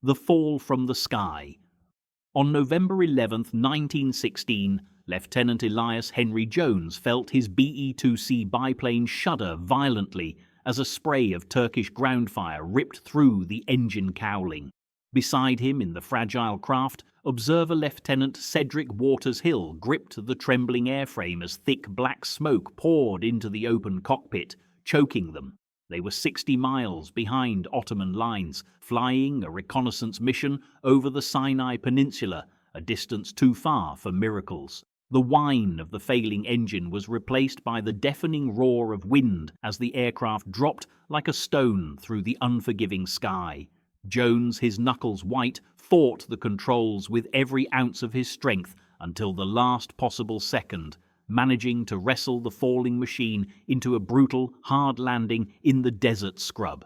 The Fall from the Sky. On November 11th, 1916, Lieutenant Elias Henry Jones felt his BE-2C biplane shudder violently as a spray of Turkish ground fire ripped through the engine cowling. Beside him in the fragile craft, Observer Lieutenant Cedric Waters Hill gripped the trembling airframe as thick black smoke poured into the open cockpit, choking them. They were 60 miles behind Ottoman lines, flying a reconnaissance mission over the Sinai Peninsula, a distance too far for miracles. The whine of the failing engine was replaced by the deafening roar of wind as the aircraft dropped like a stone through the unforgiving sky. Jones, his knuckles white, fought the controls with every ounce of his strength until the last possible second, managing to wrestle the falling machine into a brutal, hard landing in the desert scrub.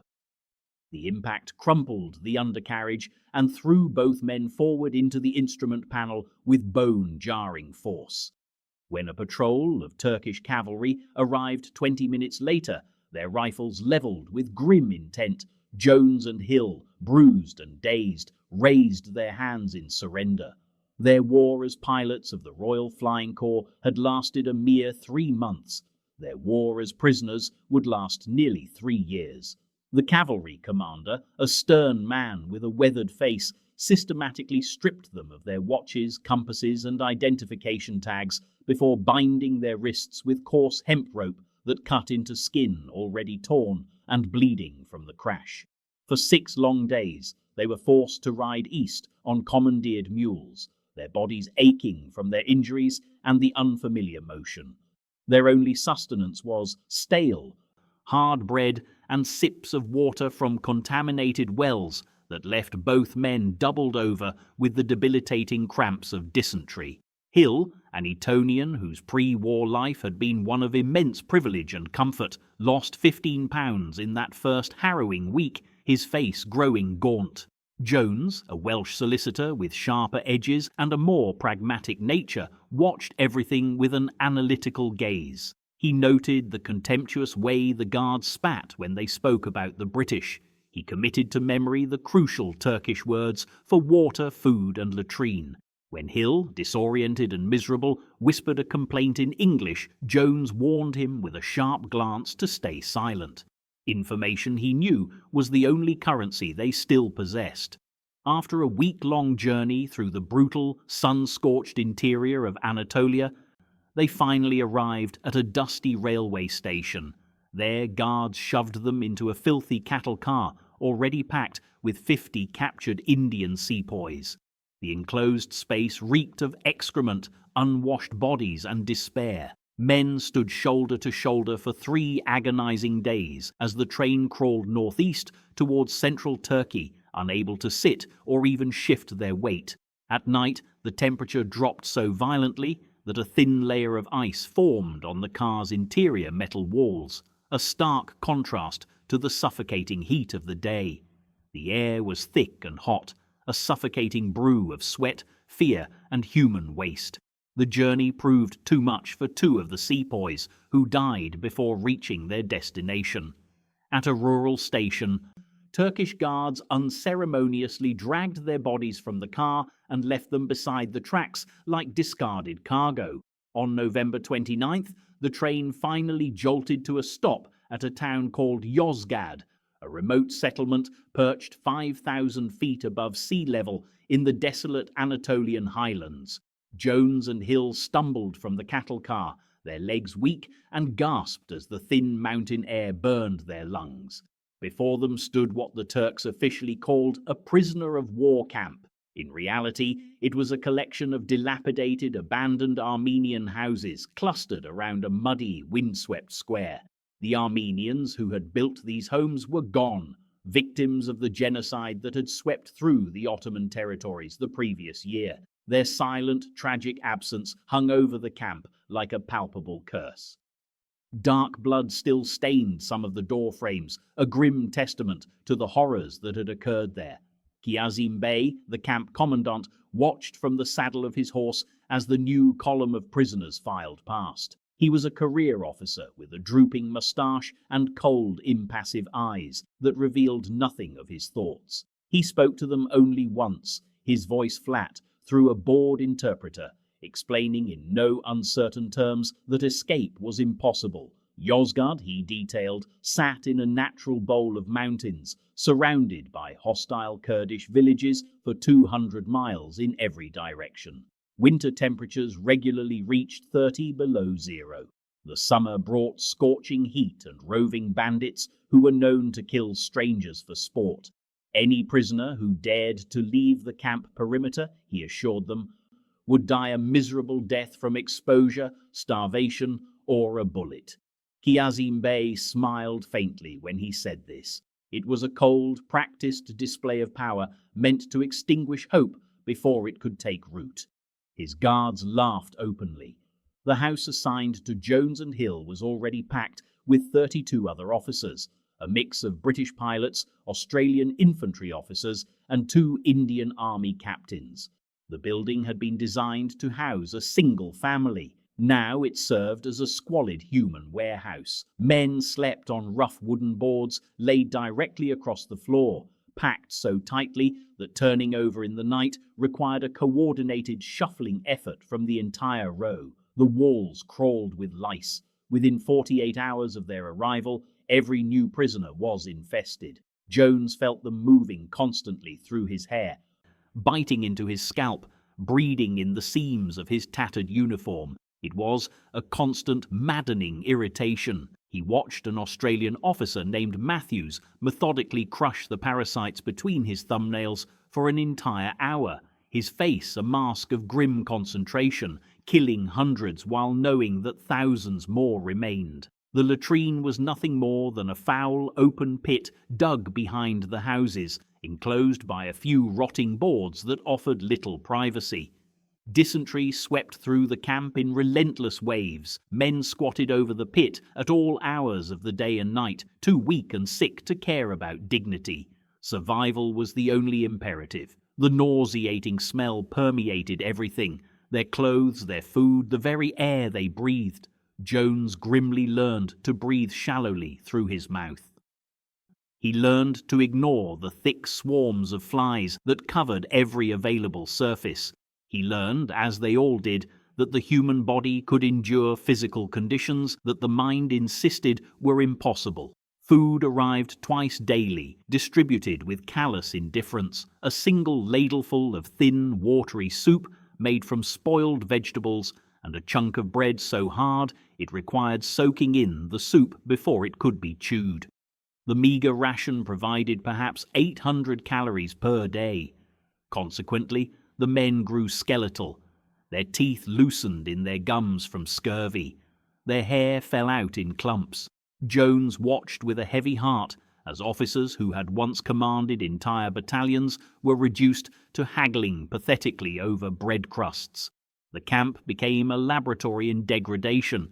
The impact crumpled the undercarriage and threw both men forward into the instrument panel with bone-jarring force. When a patrol of Turkish cavalry arrived 20 minutes later, their rifles leveled with grim intent, Jones and Hill, bruised and dazed, raised their hands in surrender. Their war as pilots of the Royal Flying Corps had lasted a mere 3 months. Their war as prisoners would last nearly 3 years. The cavalry commander, a stern man with a weathered face, systematically stripped them of their watches, compasses, and identification tags before binding their wrists with coarse hemp rope that cut into skin already torn and bleeding from the crash. For 6 long days, they were forced to ride east on commandeered mules, their bodies aching from their injuries and the unfamiliar motion. Their only sustenance was stale, hard bread and sips of water from contaminated wells that left both men doubled over with the debilitating cramps of dysentery. Hill, an Etonian whose pre-war life had been one of immense privilege and comfort, lost 15 pounds in that first harrowing week, his face growing gaunt. Jones, a Welsh solicitor with sharper edges and a more pragmatic nature, watched everything with an analytical gaze. He noted the contemptuous way the guards spat when they spoke about the British. He committed to memory the crucial Turkish words for water, food, and latrine. When Hill, disoriented and miserable, whispered a complaint in English, Jones warned him with a sharp glance to stay silent. Information, he knew, was the only currency they still possessed. After a week-long journey through the brutal, sun-scorched interior of Anatolia, they finally arrived at a dusty railway station. There, guards shoved them into a filthy cattle car, already packed with 50 captured Indian sepoys. The enclosed space reeked of excrement, unwashed bodies, and despair. Men stood shoulder to shoulder for 3 agonizing days as the train crawled northeast towards central Turkey, unable to sit or even shift their weight. At night, the temperature dropped so violently that a thin layer of ice formed on the car's interior metal walls, a stark contrast to the suffocating heat of the day. The air was thick and hot, a suffocating brew of sweat, fear, and human waste. The journey proved too much for 2 of the sepoys, who died before reaching their destination. At a rural station, Turkish guards unceremoniously dragged their bodies from the car and left them beside the tracks like discarded cargo. On November 29th, the train finally jolted to a stop at a town called Yozgad, a remote settlement perched 5,000 feet above sea level in the desolate Anatolian highlands. Jones and Hill stumbled from the cattle car, their legs weak, and gasped as the thin mountain air burned their lungs. Before them stood what the Turks officially called a prisoner of war camp. In reality, it was a collection of dilapidated, abandoned Armenian houses clustered around a muddy, windswept square. The Armenians who had built these homes were gone, victims of the genocide that had swept through the Ottoman territories the previous year. Their silent, tragic absence hung over the camp like a palpable curse. Dark blood still stained some of the door frames, a grim testament to the horrors that had occurred there. Kazim Bey, the camp commandant, watched from the saddle of his horse as the new column of prisoners filed past. He was a career officer with a drooping moustache and cold, impassive eyes that revealed nothing of his thoughts. He spoke to them only once, his voice flat, through a bored interpreter, explaining in no uncertain terms that escape was impossible. Yozgad, he detailed, sat in a natural bowl of mountains, surrounded by hostile Kurdish villages for 200 miles in every direction. Winter temperatures regularly reached 30 below zero. The summer brought scorching heat and roving bandits who were known to kill strangers for sport. Any prisoner who dared to leave the camp perimeter, he assured them, would die a miserable death from exposure, starvation, or a bullet. Kazim Bey smiled faintly when he said this. It was a cold, practiced display of power meant to extinguish hope before it could take root. His guards laughed openly. The house assigned to Jones and Hill was already packed with 32 other officers, a mix of British pilots, Australian infantry officers, and 2 Indian Army captains. The building had been designed to house a single family. Now it served as a squalid human warehouse. Men slept on rough wooden boards laid directly across the floor, packed so tightly that turning over in the night required a coordinated shuffling effort from the entire row. The walls crawled with lice. Within 48 hours of their arrival, every new prisoner was infested. Jones felt them moving constantly through his hair, biting into his scalp, breeding in the seams of his tattered uniform. It was a constant, maddening irritation. He watched an Australian officer named Matthews methodically crush the parasites between his thumbnails for an entire hour, his face a mask of grim concentration, killing hundreds while knowing that thousands more remained. The latrine was nothing more than a foul, open pit dug behind the houses, enclosed by a few rotting boards that offered little privacy. Dysentery swept through the camp in relentless waves. Men squatted over the pit at all hours of the day and night, too weak and sick to care about dignity. Survival was the only imperative. The nauseating smell permeated everything, their clothes, their food, the very air they breathed. Jones grimly learned to breathe shallowly through his mouth. He learned to ignore the thick swarms of flies that covered every available surface. He learned, as they all did, that the human body could endure physical conditions that the mind insisted were impossible. Food arrived twice daily, distributed with callous indifference, a single ladleful of thin, watery soup made from spoiled vegetables, and a chunk of bread so hard it required soaking in the soup before it could be chewed. The meagre ration provided perhaps 800 calories per day. Consequently, the men grew skeletal. Their teeth loosened in their gums from scurvy. Their hair fell out in clumps. Jones watched with a heavy heart as officers who had once commanded entire battalions were reduced to haggling pathetically over bread crusts. The camp became a laboratory in degradation,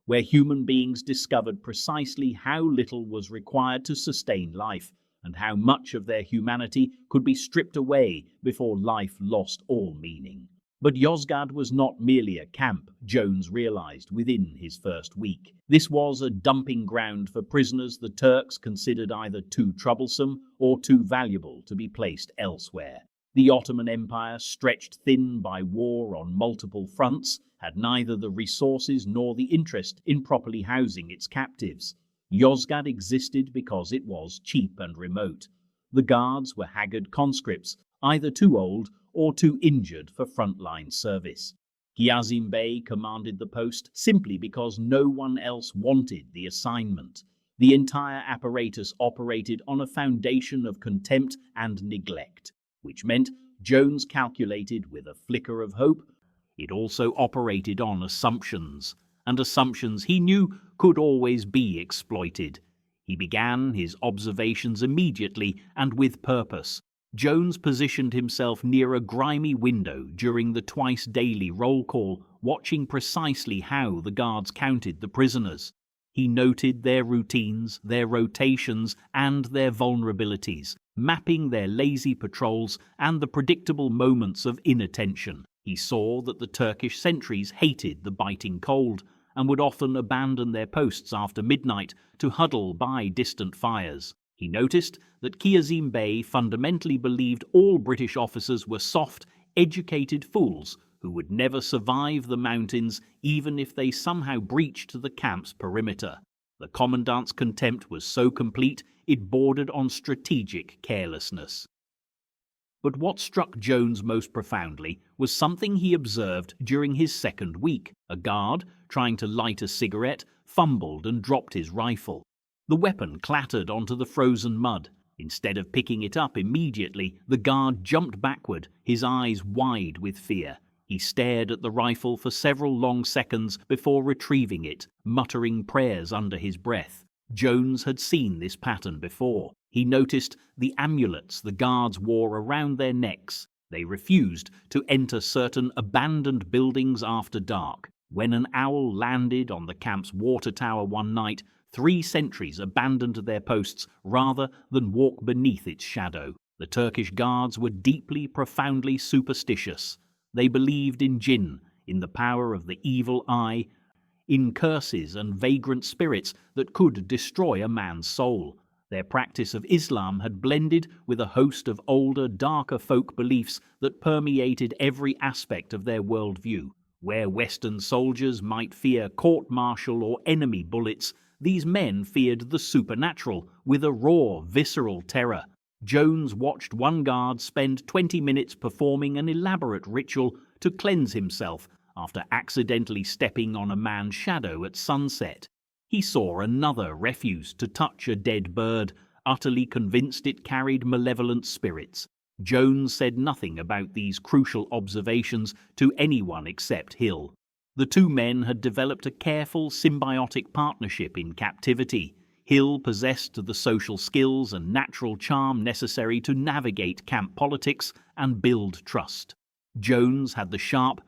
where human beings discovered precisely how little was required to sustain life, and how much of their humanity could be stripped away before life lost all meaning. But Yozgad was not merely a camp, Jones realized within his first week. This was a dumping ground for prisoners the Turks considered either too troublesome or too valuable to be placed elsewhere. The Ottoman Empire, stretched thin by war on multiple fronts, had neither the resources nor the interest in properly housing its captives. Yozgad existed because it was cheap and remote. The guards were haggard conscripts, either too old or too injured for frontline service. Kazim Bey commanded the post simply because no one else wanted the assignment. The entire apparatus operated on a foundation of contempt and neglect, which meant Jones calculated with a flicker of hope. It also operated on assumptions, and assumptions he knew could always be exploited. He began his observations immediately and with purpose. Jones positioned himself near a grimy window during the twice-daily roll call, watching precisely how the guards counted the prisoners. He noted their routines, their rotations, and their vulnerabilities, mapping their lazy patrols and the predictable moments of inattention. He saw that the Turkish sentries hated the biting cold and would often abandon their posts after midnight to huddle by distant fires. He noticed that Kiazim Bey fundamentally believed all British officers were soft, educated fools who would never survive the mountains even if they somehow breached the camp's perimeter. The commandant's contempt was so complete it bordered on strategic carelessness. But what struck Jones most profoundly was something he observed during his second week. A guard, trying to light a cigarette, fumbled and dropped his rifle. The weapon clattered onto the frozen mud. Instead of picking it up immediately, the guard jumped backward, his eyes wide with fear. He stared at the rifle for several long seconds before retrieving it, muttering prayers under his breath. Jones had seen this pattern before. He noticed the amulets the guards wore around their necks. They refused to enter certain abandoned buildings after dark. When an owl landed on the camp's water tower one night, 3 sentries abandoned their posts rather than walk beneath its shadow. The Turkish guards were deeply, profoundly superstitious. They believed in jinn, in the power of the evil eye, in curses and vagrant spirits that could destroy a man's soul. Their practice of Islam had blended with a host of older, darker folk beliefs that permeated every aspect of their worldview. Where Western soldiers might fear court-martial or enemy bullets, these men feared the supernatural with a raw, visceral terror. Jones watched one guard spend 20 minutes performing an elaborate ritual to cleanse himself after accidentally stepping on a man's shadow at sunset. He saw another refuse to touch a dead bird, utterly convinced it carried malevolent spirits. Jones said nothing about these crucial observations to anyone except Hill. The 2 men had developed a careful symbiotic partnership in captivity. Hill possessed the social skills and natural charm necessary to navigate camp politics and build trust. Jones had the sharp,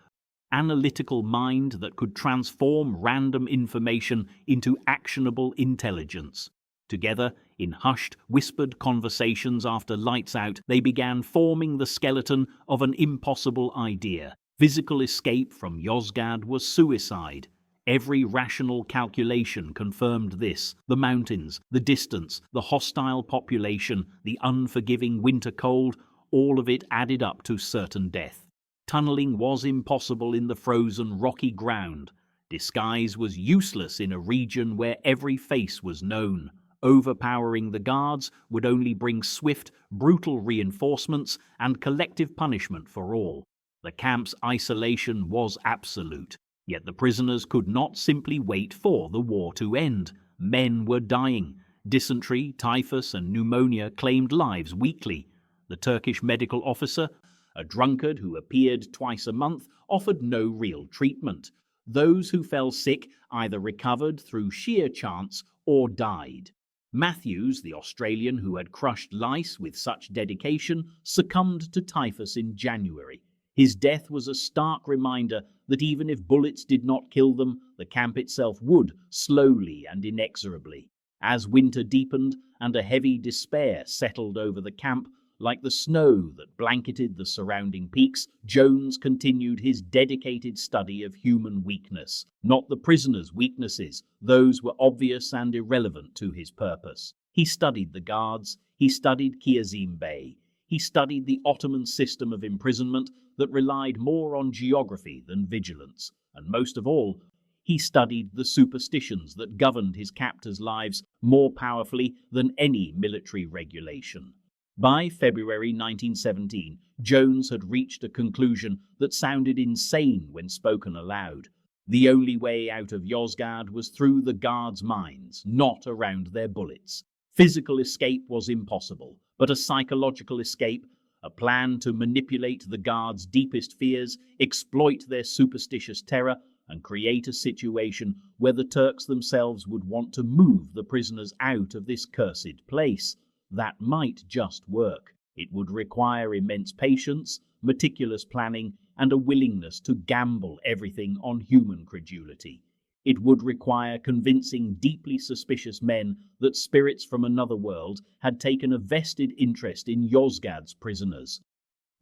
analytical mind that could transform random information into actionable intelligence. Together, in hushed, whispered conversations after lights out, they began forming the skeleton of an impossible idea. Physical escape from Yozgad was suicide. Every rational calculation confirmed this. The mountains, the distance, the hostile population, the unforgiving winter cold, all of it added up to certain death. Tunneling was impossible in the frozen, rocky ground. Disguise was useless in a region where every face was known. Overpowering the guards would only bring swift, brutal reinforcements and collective punishment for all. The camp's isolation was absolute. Yet the prisoners could not simply wait for the war to end. Men were dying. Dysentery, typhus, and pneumonia claimed lives weekly. The Turkish medical officer, a drunkard who appeared twice a month, offered no real treatment. Those who fell sick either recovered through sheer chance or died. Matthews, the Australian who had crushed lice with such dedication, succumbed to typhus in January. His death was a stark reminder that even if bullets did not kill them, the camp itself would, slowly and inexorably. As winter deepened and a heavy despair settled over the camp, like the snow that blanketed the surrounding peaks, Jones continued his dedicated study of human weakness. Not the prisoners' weaknesses, those were obvious and irrelevant to his purpose. He studied the guards, he studied Kiazim Bey, he studied the Ottoman system of imprisonment that relied more on geography than vigilance, and most of all, he studied the superstitions that governed his captors' lives more powerfully than any military regulation. By February 1917, Jones had reached a conclusion that sounded insane when spoken aloud. The only way out of Yozgad was through the guards' minds, not around their bullets. Physical escape was impossible, but a psychological escape, a plan to manipulate the guards' deepest fears, exploit their superstitious terror, and create a situation where the Turks themselves would want to move the prisoners out of this cursed place. That might just work. It would require immense patience, meticulous planning, and a willingness to gamble everything on human credulity. It would require convincing deeply suspicious men that spirits from another world had taken a vested interest in Yozgad's prisoners.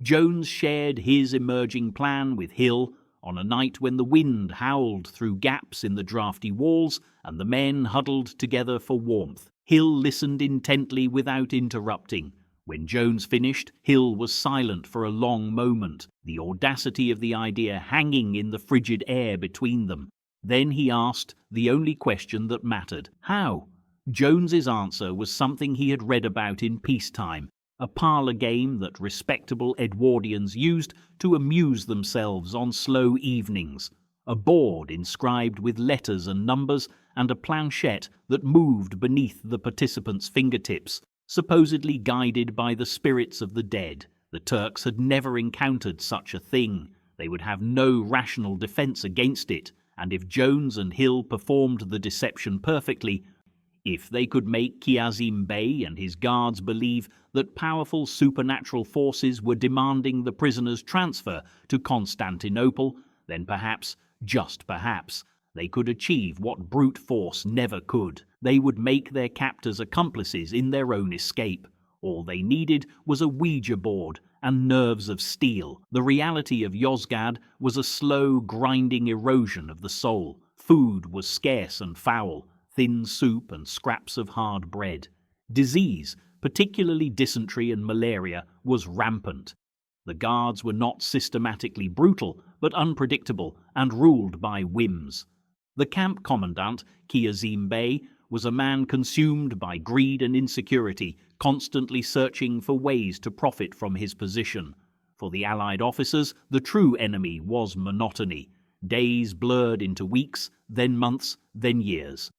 Jones shared his emerging plan with Hill on a night when the wind howled through gaps in the drafty walls and the men huddled together for warmth. Hill listened intently without interrupting. When Jones finished, Hill was silent for a long moment, the audacity of the idea hanging in the frigid air between them. Then he asked the only question that mattered. How? Jones's answer was something he had read about in peacetime, a parlour game that respectable Edwardians used to amuse themselves on slow evenings. A board inscribed with letters and numbers, and a planchette that moved beneath the participants' fingertips, supposedly guided by the spirits of the dead. The Turks had never encountered such a thing. They would have no rational defence against it, and if Jones and Hill performed the deception perfectly, if they could make Kazim Bey and his guards believe that powerful supernatural forces were demanding the prisoners' transfer to Constantinople, then perhaps, just perhaps, they could achieve what brute force never could. They would make their captors accomplices in their own escape. All they needed was a Ouija board and nerves of steel. The reality of Yozgad was a slow, grinding erosion of the soul. Food was scarce and foul, thin soup and scraps of hard bread. Disease, particularly dysentery and malaria, was rampant. The guards were not systematically brutal, but unpredictable and ruled by whims. The camp commandant, Kazim Bey, was a man consumed by greed and insecurity, constantly searching for ways to profit from his position. For the Allied officers, the true enemy was monotony. Days blurred into weeks, then months, then years.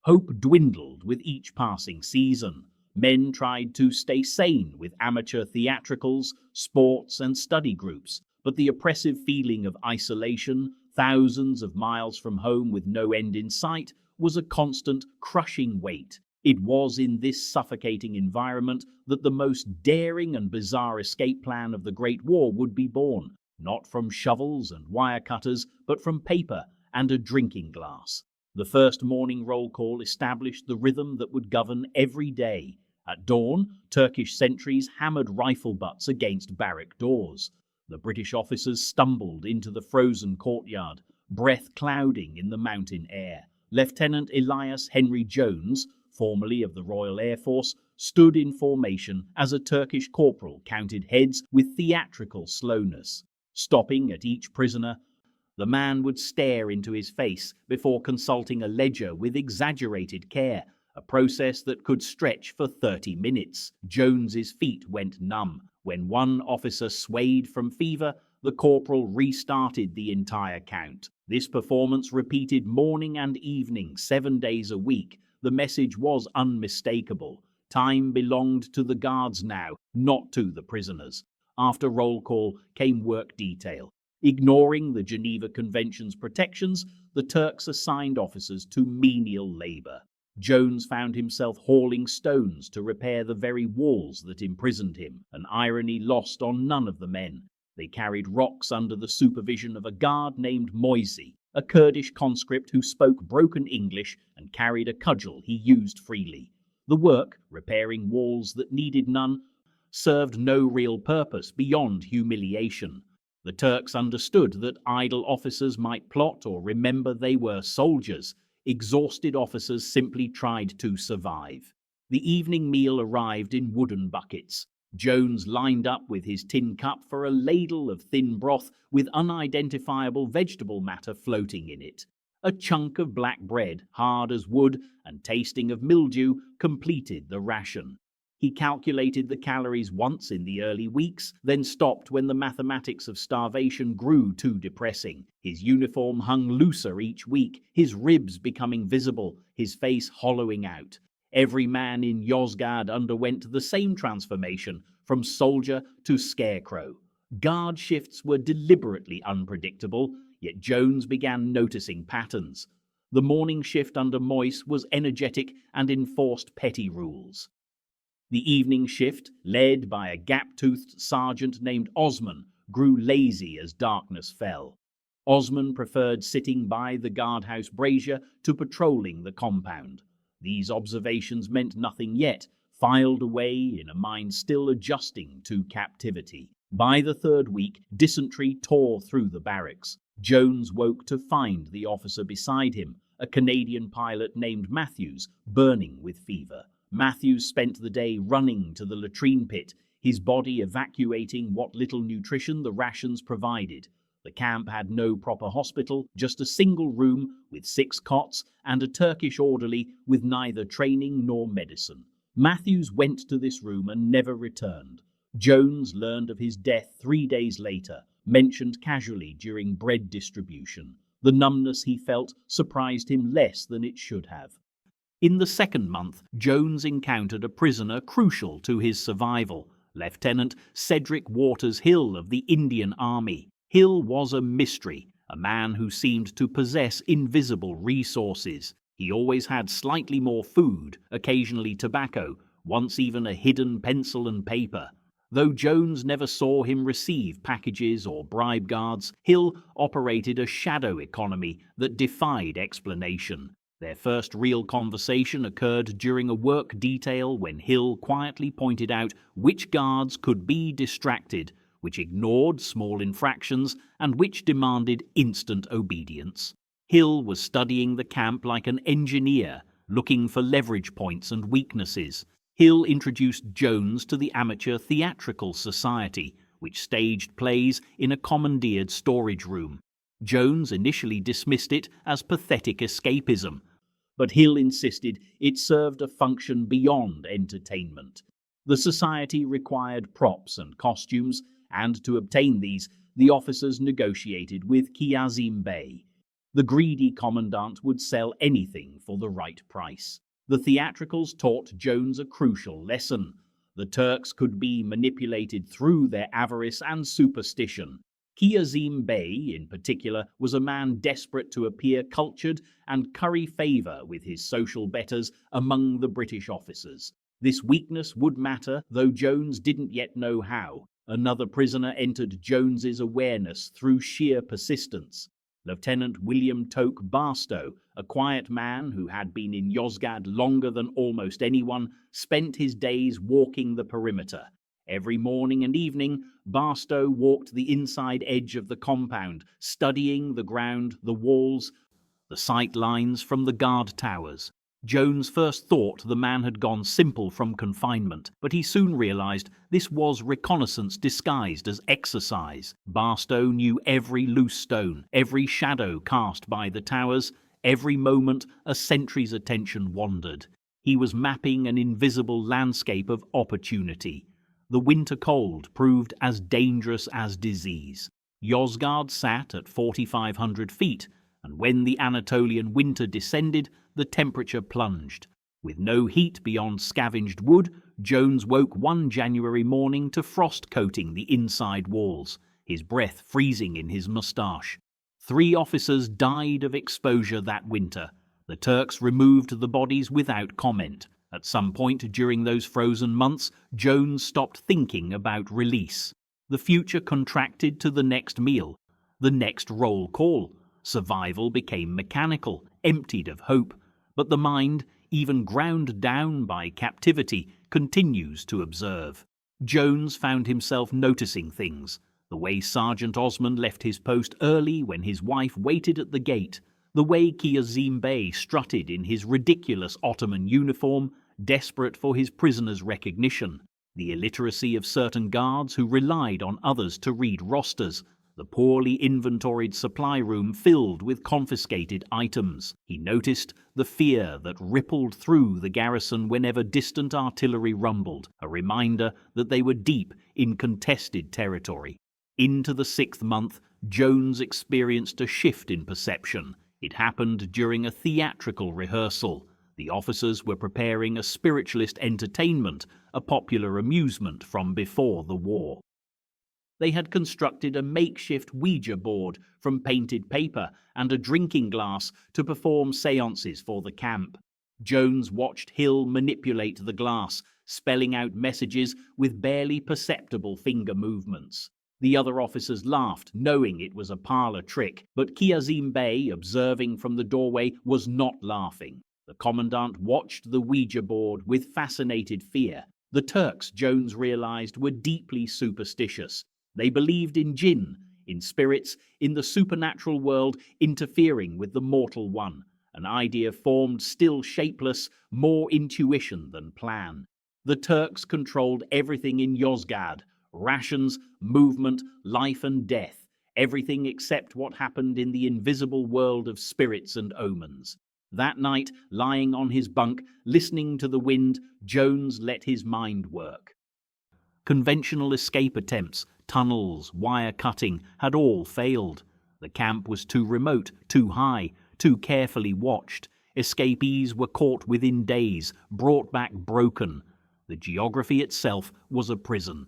Hope dwindled with each passing season. Men tried to stay sane with amateur theatricals, sports, and study groups, but the oppressive feeling of isolation, thousands of miles from home with no end in sight, was a constant, crushing weight. It was in this suffocating environment that the most daring and bizarre escape plan of the Great War would be born, not from shovels and wire cutters, but from paper and a drinking glass. The first morning roll call established the rhythm that would govern every day. At dawn, Turkish sentries hammered rifle butts against barrack doors. The British officers stumbled into the frozen courtyard, breath clouding in the mountain air. Lieutenant Elias Henry Jones, formerly of the Royal Air Force, stood in formation as a Turkish corporal counted heads with theatrical slowness. Stopping at each prisoner, the man would stare into his face before consulting a ledger with exaggerated care, a process that could stretch for 30 minutes. Jones's feet went numb. When one officer swayed from fever, the corporal restarted the entire count. This performance repeated morning and evening, 7 days a week. The message was unmistakable. Time belonged to the guards now, not to the prisoners. After roll call came work detail. Ignoring the Geneva Convention's protections, the Turks assigned officers to menial labor. Jones found himself hauling stones to repair the very walls that imprisoned him, an irony lost on none of the men. They carried rocks under the supervision of a guard named Moisey, a Kurdish conscript who spoke broken English and carried a cudgel he used freely. The work, repairing walls that needed none, served no real purpose beyond humiliation. The Turks understood that idle officers might plot or remember they were soldiers. Exhausted officers simply tried to survive. The evening meal arrived in wooden buckets. Jones lined up with his tin cup for a ladle of thin broth with unidentifiable vegetable matter floating in it. A chunk of black bread, hard as wood and tasting of mildew, completed the ration. He calculated the calories once in the early weeks, then stopped when the mathematics of starvation grew too depressing. His uniform hung looser each week, his ribs becoming visible, his face hollowing out. Every man in Yozgad underwent the same transformation, from soldier to scarecrow. Guard shifts were deliberately unpredictable, yet Jones began noticing patterns. The morning shift under Moyse was energetic and enforced petty rules. The evening shift, led by a gap-toothed sergeant named Osman, grew lazy as darkness fell. Osman preferred sitting by the guardhouse brazier to patrolling the compound. These observations meant nothing yet, filed away in a mind still adjusting to captivity. By the third week, dysentery tore through the barracks. Jones woke to find the officer beside him, a Canadian pilot named Matthews, burning with fever. Matthews spent the day running to the latrine pit, his body evacuating what little nutrition the rations provided. The camp had no proper hospital, just a single room with 6 cots and a Turkish orderly with neither training nor medicine. Matthews went to this room and never returned. Jones learned of his death 3 days later, mentioned casually during bread distribution. The numbness he felt surprised him less than it should have. In the second month, Jones encountered a prisoner crucial to his survival, Lieutenant Cedric Waters Hill of the Indian Army. Hill was a mystery, a man who seemed to possess invisible resources. He always had slightly more food, occasionally tobacco, once even a hidden pencil and paper. Though Jones never saw him receive packages or bribe guards, Hill operated a shadow economy that defied explanation. Their first real conversation occurred during a work detail when Hill quietly pointed out which guards could be distracted, which ignored small infractions, and which demanded instant obedience. Hill was studying the camp like an engineer, looking for leverage points and weaknesses. Hill introduced Jones to the Amateur Theatrical Society, which staged plays in a commandeered storage room. Jones initially dismissed it as pathetic escapism, but Hill insisted it served a function beyond entertainment. The society required props and costumes, and to obtain these, the officers negotiated with Kiazim Bey. The greedy commandant would sell anything for the right price. The theatricals taught Jones a crucial lesson. The Turks could be manipulated through their avarice and superstition. Kiazim Bey, in particular, was a man desperate to appear cultured and curry favour with his social betters among the British officers. This weakness would matter, though Jones didn't yet know how. Another prisoner entered Jones's awareness through sheer persistence. Lieutenant William Toke Barstow, a quiet man who had been in Yozgad longer than almost anyone, spent his days walking the perimeter. Every morning and evening, Barstow walked the inside edge of the compound, studying the ground, the walls, the sight lines from the guard towers. Jones first thought the man had gone simple from confinement, but he soon realized this was reconnaissance disguised as exercise. Barstow knew every loose stone, every shadow cast by the towers, every moment a sentry's attention wandered. He was mapping an invisible landscape of opportunity. The winter cold proved as dangerous as disease. Yozgad sat at 4,500 feet, and when the Anatolian winter descended, the temperature plunged. With no heat beyond scavenged wood, Jones woke one January morning to frost coating the inside walls, his breath freezing in his moustache. 3 officers died of exposure that winter. The Turks removed the bodies without comment. At some point during those frozen months, Jones stopped thinking about release. The future contracted to the next meal, the next roll call. Survival became mechanical, emptied of hope, but the mind, even ground down by captivity, continues to observe. Jones found himself noticing things. The way Sergeant Osmond left his post early when his wife waited at the gate, the way Kiazim Bey strutted in his ridiculous Ottoman uniform, desperate for his prisoner's recognition, the illiteracy of certain guards who relied on others to read rosters, the poorly inventoried supply room filled with confiscated items. He noticed the fear that rippled through the garrison whenever distant artillery rumbled, a reminder that they were deep in contested territory. Into the 6th month, Jones experienced a shift in perception. It happened during a theatrical rehearsal. The officers were preparing a spiritualist entertainment, a popular amusement from before the war. They had constructed a makeshift Ouija board from painted paper and a drinking glass to perform seances for the camp. Jones watched Hill manipulate the glass, spelling out messages with barely perceptible finger movements. The other officers laughed, knowing it was a parlor trick, but Kiazim Bey, observing from the doorway, was not laughing. The commandant watched the Ouija board with fascinated fear. The Turks, Jones realized, were deeply superstitious. They believed in jinn, in spirits, in the supernatural world interfering with the mortal one. An idea formed, still shapeless, more intuition than plan. The Turks controlled everything in Yozgad: rations, movement, life and death, everything except what happened in the invisible world of spirits and omens. That night, lying on his bunk, listening to the wind, Jones let his mind work. Conventional escape attempts, tunnels, wire cutting, had all failed. The camp was too remote, too high, too carefully watched. Escapees were caught within days, brought back broken. The geography itself was a prison.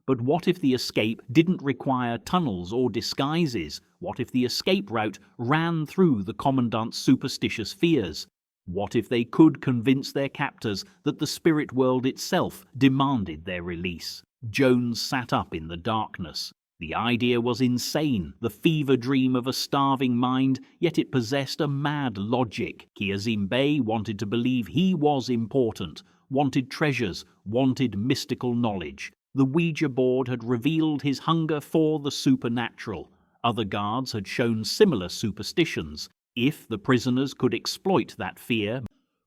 But what if the escape didn't require tunnels or disguises? What if the escape route ran through the commandant's superstitious fears? What if they could convince their captors that the spirit world itself demanded their release? Jones sat up in the darkness. The idea was insane, the fever dream of a starving mind, yet it possessed a mad logic. Kiazim Bey wanted to believe he was important, wanted treasures, wanted mystical knowledge. The Ouija board had revealed his hunger for the supernatural. Other guards had shown similar superstitions. If the prisoners could exploit that fear,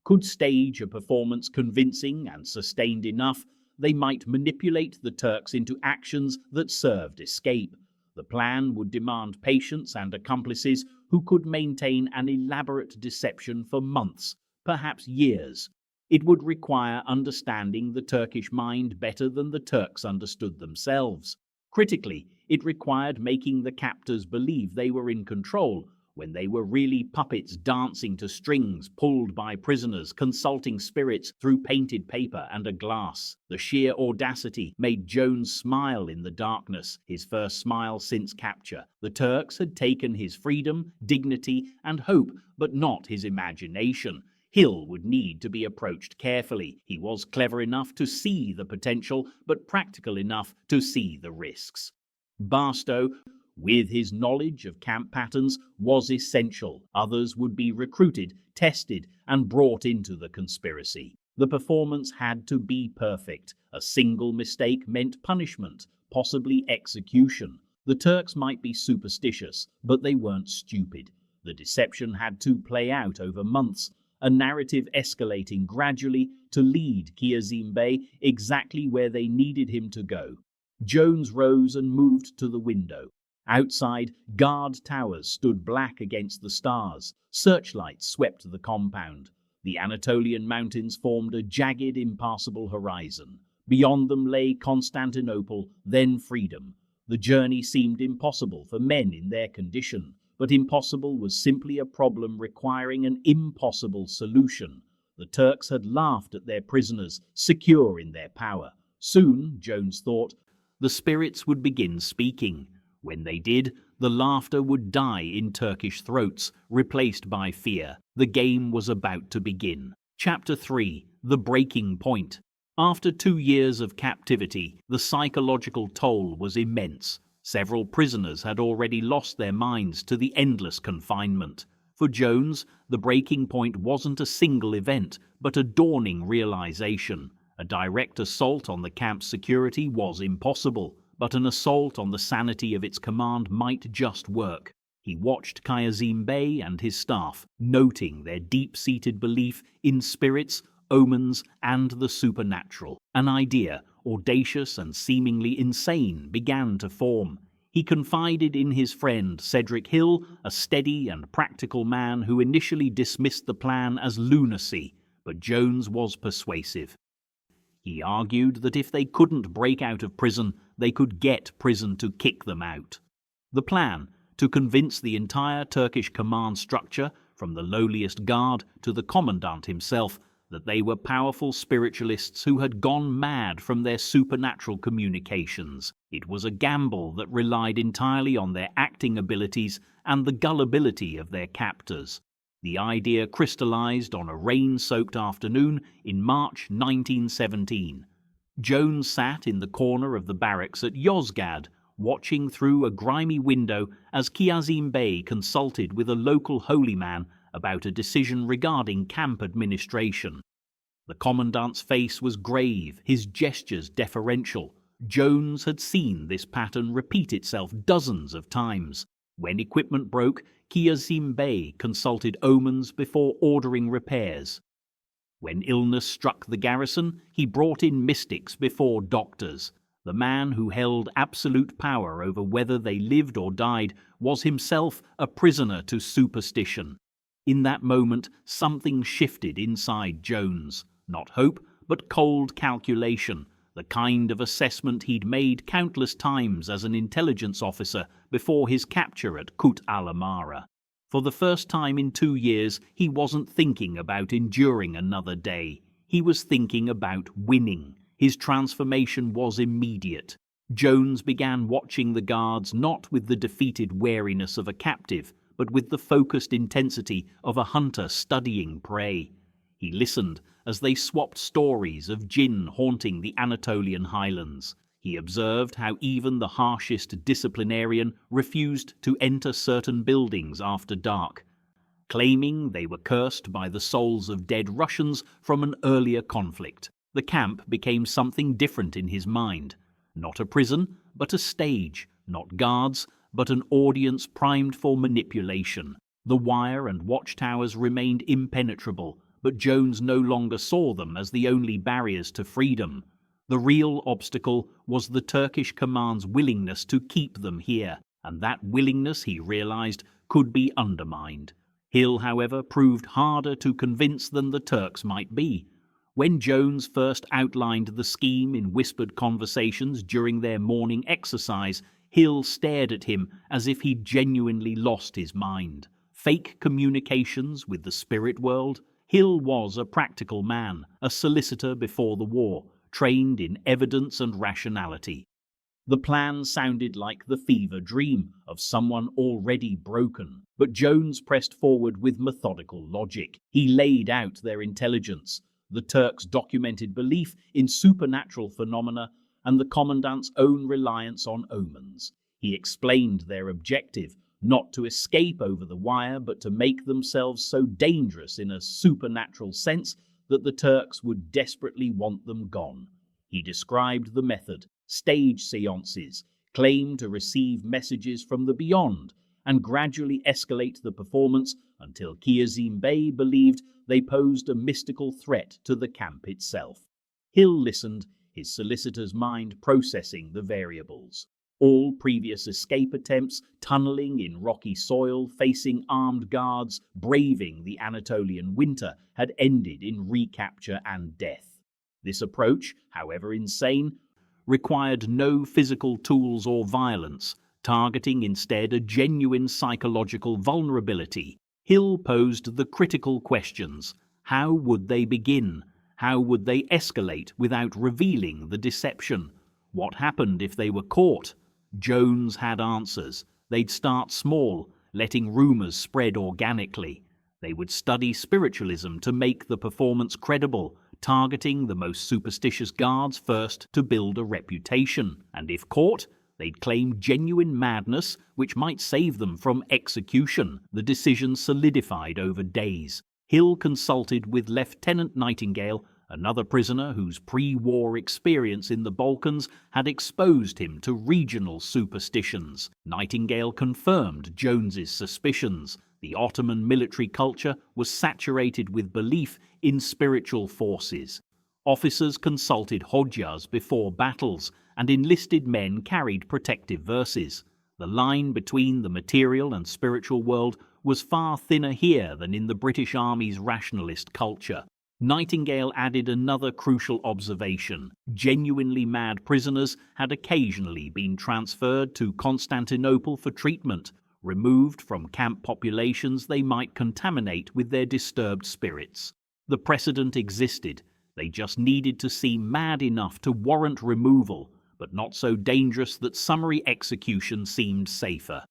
could stage a performance convincing and sustained enough, they might manipulate the Turks into actions that served escape. The plan would demand patience and accomplices who could maintain an elaborate deception for months, perhaps years. It would require understanding the Turkish mind better than the Turks understood themselves. Critically, it required making the captors believe they were in control when they were really puppets dancing to strings pulled by prisoners, consulting spirits through painted paper and a glass. The sheer audacity made Jones smile in the darkness, his first smile since capture. The Turks had taken his freedom, dignity, and hope, but not his imagination. Hill would need to be approached carefully. He was clever enough to see the potential, but practical enough to see the risks. Barstow, with his knowledge of camp patterns, was essential. Others would be recruited, tested, and brought into the conspiracy. The performance had to be perfect. A single mistake meant punishment, possibly execution. The Turks might be superstitious, but they weren't stupid. The deception had to play out over months, a narrative escalating gradually to lead Kiazim Bey exactly where they needed him to go. Jones rose and moved to the window. Outside, guard towers stood black against the stars. Searchlights swept the compound. The Anatolian mountains formed a jagged, impassable horizon. Beyond them lay Constantinople, then freedom. The journey seemed impossible for men in their condition, but impossible was simply a problem requiring an impossible solution. The Turks had laughed at their prisoners, secure in their power. Soon, Jones thought, the spirits would begin speaking. When they did, the laughter would die in Turkish throats, replaced by fear. The game was about to begin. Chapter 3. The Breaking Point. After 2 years of captivity, the psychological toll was immense. Several prisoners had already lost their minds to the endless confinement. For Jones, the breaking point wasn't a single event, but a dawning realization. A direct assault on the camp's security was impossible, but an assault on the sanity of its command might just work. He watched Kiazim Bey and his staff, noting their deep-seated belief in spirits, omens, and the supernatural. An idea, audacious and seemingly insane, began to form. He confided in his friend Cedric Hill, a steady and practical man who initially dismissed the plan as lunacy, but Jones was persuasive. He argued that if they couldn't break out of prison, they could get prison to kick them out. The plan, to convince the entire Turkish command structure, from the lowliest guard to the commandant himself, that they were powerful spiritualists who had gone mad from their supernatural communications. It was a gamble that relied entirely on their acting abilities and the gullibility of their captors. The idea crystallized on a rain-soaked afternoon in March 1917. Jones sat in the corner of the barracks at Yozgad, watching through a grimy window as Kiazim Bey consulted with a local holy man about a decision regarding camp administration. The commandant's face was grave, his gestures deferential. Jones had seen this pattern repeat itself dozens of times. When equipment broke, Kiazim Bey consulted omens before ordering repairs. When illness struck the garrison, he brought in mystics before doctors. The man who held absolute power over whether they lived or died was himself a prisoner to superstition. In that moment, something shifted inside Jones. Not hope, but cold calculation, the kind of assessment he'd made countless times as an intelligence officer before his capture at Kut al-Amara. For the first time in 2 years, he wasn't thinking about enduring another day. He was thinking about winning. His transformation was immediate. Jones began watching the guards not with the defeated wariness of a captive, but with the focused intensity of a hunter studying prey. He listened as they swapped stories of jinn haunting the Anatolian highlands. He observed how even the harshest disciplinarian refused to enter certain buildings after dark, claiming they were cursed by the souls of dead Russians from an earlier conflict. The camp became something different in his mind. Not a prison, but a stage. Not guards, but an audience primed for manipulation. The wire and watchtowers remained impenetrable, but Jones no longer saw them as the only barriers to freedom. The real obstacle was the Turkish command's willingness to keep them here, and that willingness, he realized, could be undermined. Hill, however, proved harder to convince than the Turks might be. When Jones first outlined the scheme in whispered conversations during their morning exercise, Hill stared at him as if he'd genuinely lost his mind. Fake communications with the spirit world? Hill was a practical man, a solicitor before the war, trained in evidence and rationality. The plan sounded like the fever dream of someone already broken, but Jones pressed forward with methodical logic. He laid out their intelligence, the Turks' documented belief in supernatural phenomena, and the commandant's own reliance on omens. He explained their objective, not to escape over the wire, but to make themselves so dangerous in a supernatural sense that the Turks would desperately want them gone. He described the method: stage seances, claim to receive messages from the beyond, and gradually escalate the performance until Kiazim Bey believed they posed a mystical threat to the camp itself. Hill listened, his solicitor's mind processing the variables. All previous escape attempts, tunneling in rocky soil, facing armed guards, braving the Anatolian winter, had ended in recapture and death. This approach, however insane, required no physical tools or violence, targeting instead a genuine psychological vulnerability. Hill posed the critical questions. How would they begin? How would they escalate without revealing the deception? What happened if they were caught? Jones had answers. They'd start small, letting rumors spread organically. They would study spiritualism to make the performance credible, targeting the most superstitious guards first to build a reputation. And if caught, they'd claim genuine madness, which might save them from execution. The decision solidified over days. Hill consulted with Lieutenant Nightingale, another prisoner whose pre-war experience in the Balkans had exposed him to regional superstitions. Nightingale confirmed Jones's suspicions. The Ottoman military culture was saturated with belief in spiritual forces. Officers consulted Hodjas before battles, and enlisted men carried protective verses. The line between the material and spiritual world was far thinner here than in the British Army's rationalist culture. Nightingale added another crucial observation. Genuinely mad prisoners had occasionally been transferred to Constantinople for treatment. Removed from camp populations, they might contaminate with their disturbed spirits. The precedent existed. They just needed to seem mad enough to warrant removal, but not so dangerous that summary execution seemed safer.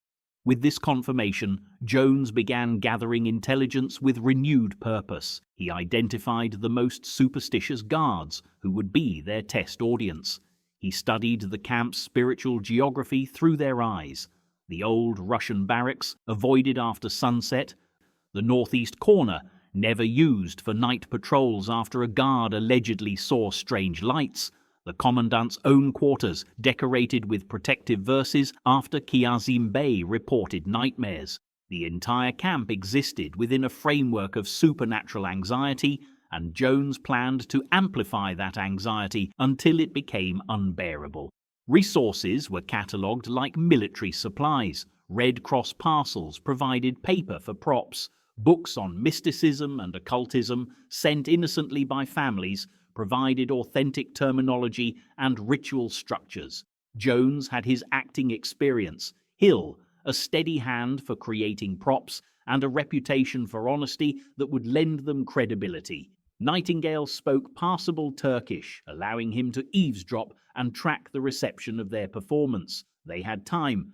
With this confirmation, Jones began gathering intelligence with renewed purpose. He identified the most superstitious guards, who would be their test audience. He studied the camp's spiritual geography through their eyes. The old Russian barracks, avoided after sunset. The northeast corner, never used for night patrols after a guard allegedly saw strange lights. The commandant's own quarters decorated with protective verses after Kiazim Bey reported nightmares. The entire camp existed within a framework of supernatural anxiety, and Jones planned to amplify that anxiety until it became unbearable. Resources were catalogued like military supplies. Red Cross parcels provided paper for props. Books on mysticism and occultism, sent innocently by families, provided authentic terminology and ritual structures. Jones had his acting experience. Hill, a steady hand for creating props and a reputation for honesty that would lend them credibility. Nightingale spoke passable Turkish, allowing him to eavesdrop and track the reception of their performance. They had time,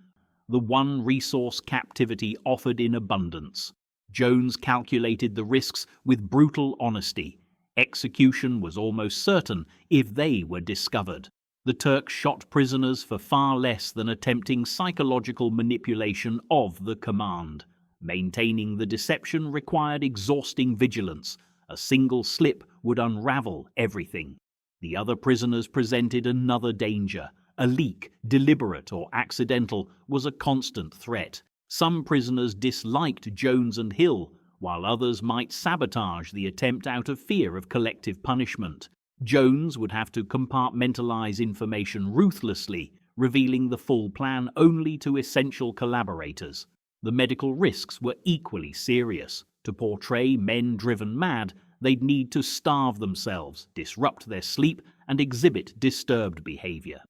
the one resource captivity offered in abundance. Jones calculated the risks with brutal honesty. Execution was almost certain if they were discovered. The Turks shot prisoners for far less than attempting psychological manipulation of the command. Maintaining the deception required exhausting vigilance. A single slip would unravel everything. The other prisoners presented another danger. A leak, deliberate or accidental, was a constant threat. Some prisoners disliked Jones and Hill, while others might sabotage the attempt out of fear of collective punishment. Jones would have to compartmentalize information ruthlessly, revealing the full plan only to essential collaborators. The medical risks were equally serious. To portray men driven mad, they'd need to starve themselves, disrupt their sleep, and exhibit disturbed behavior.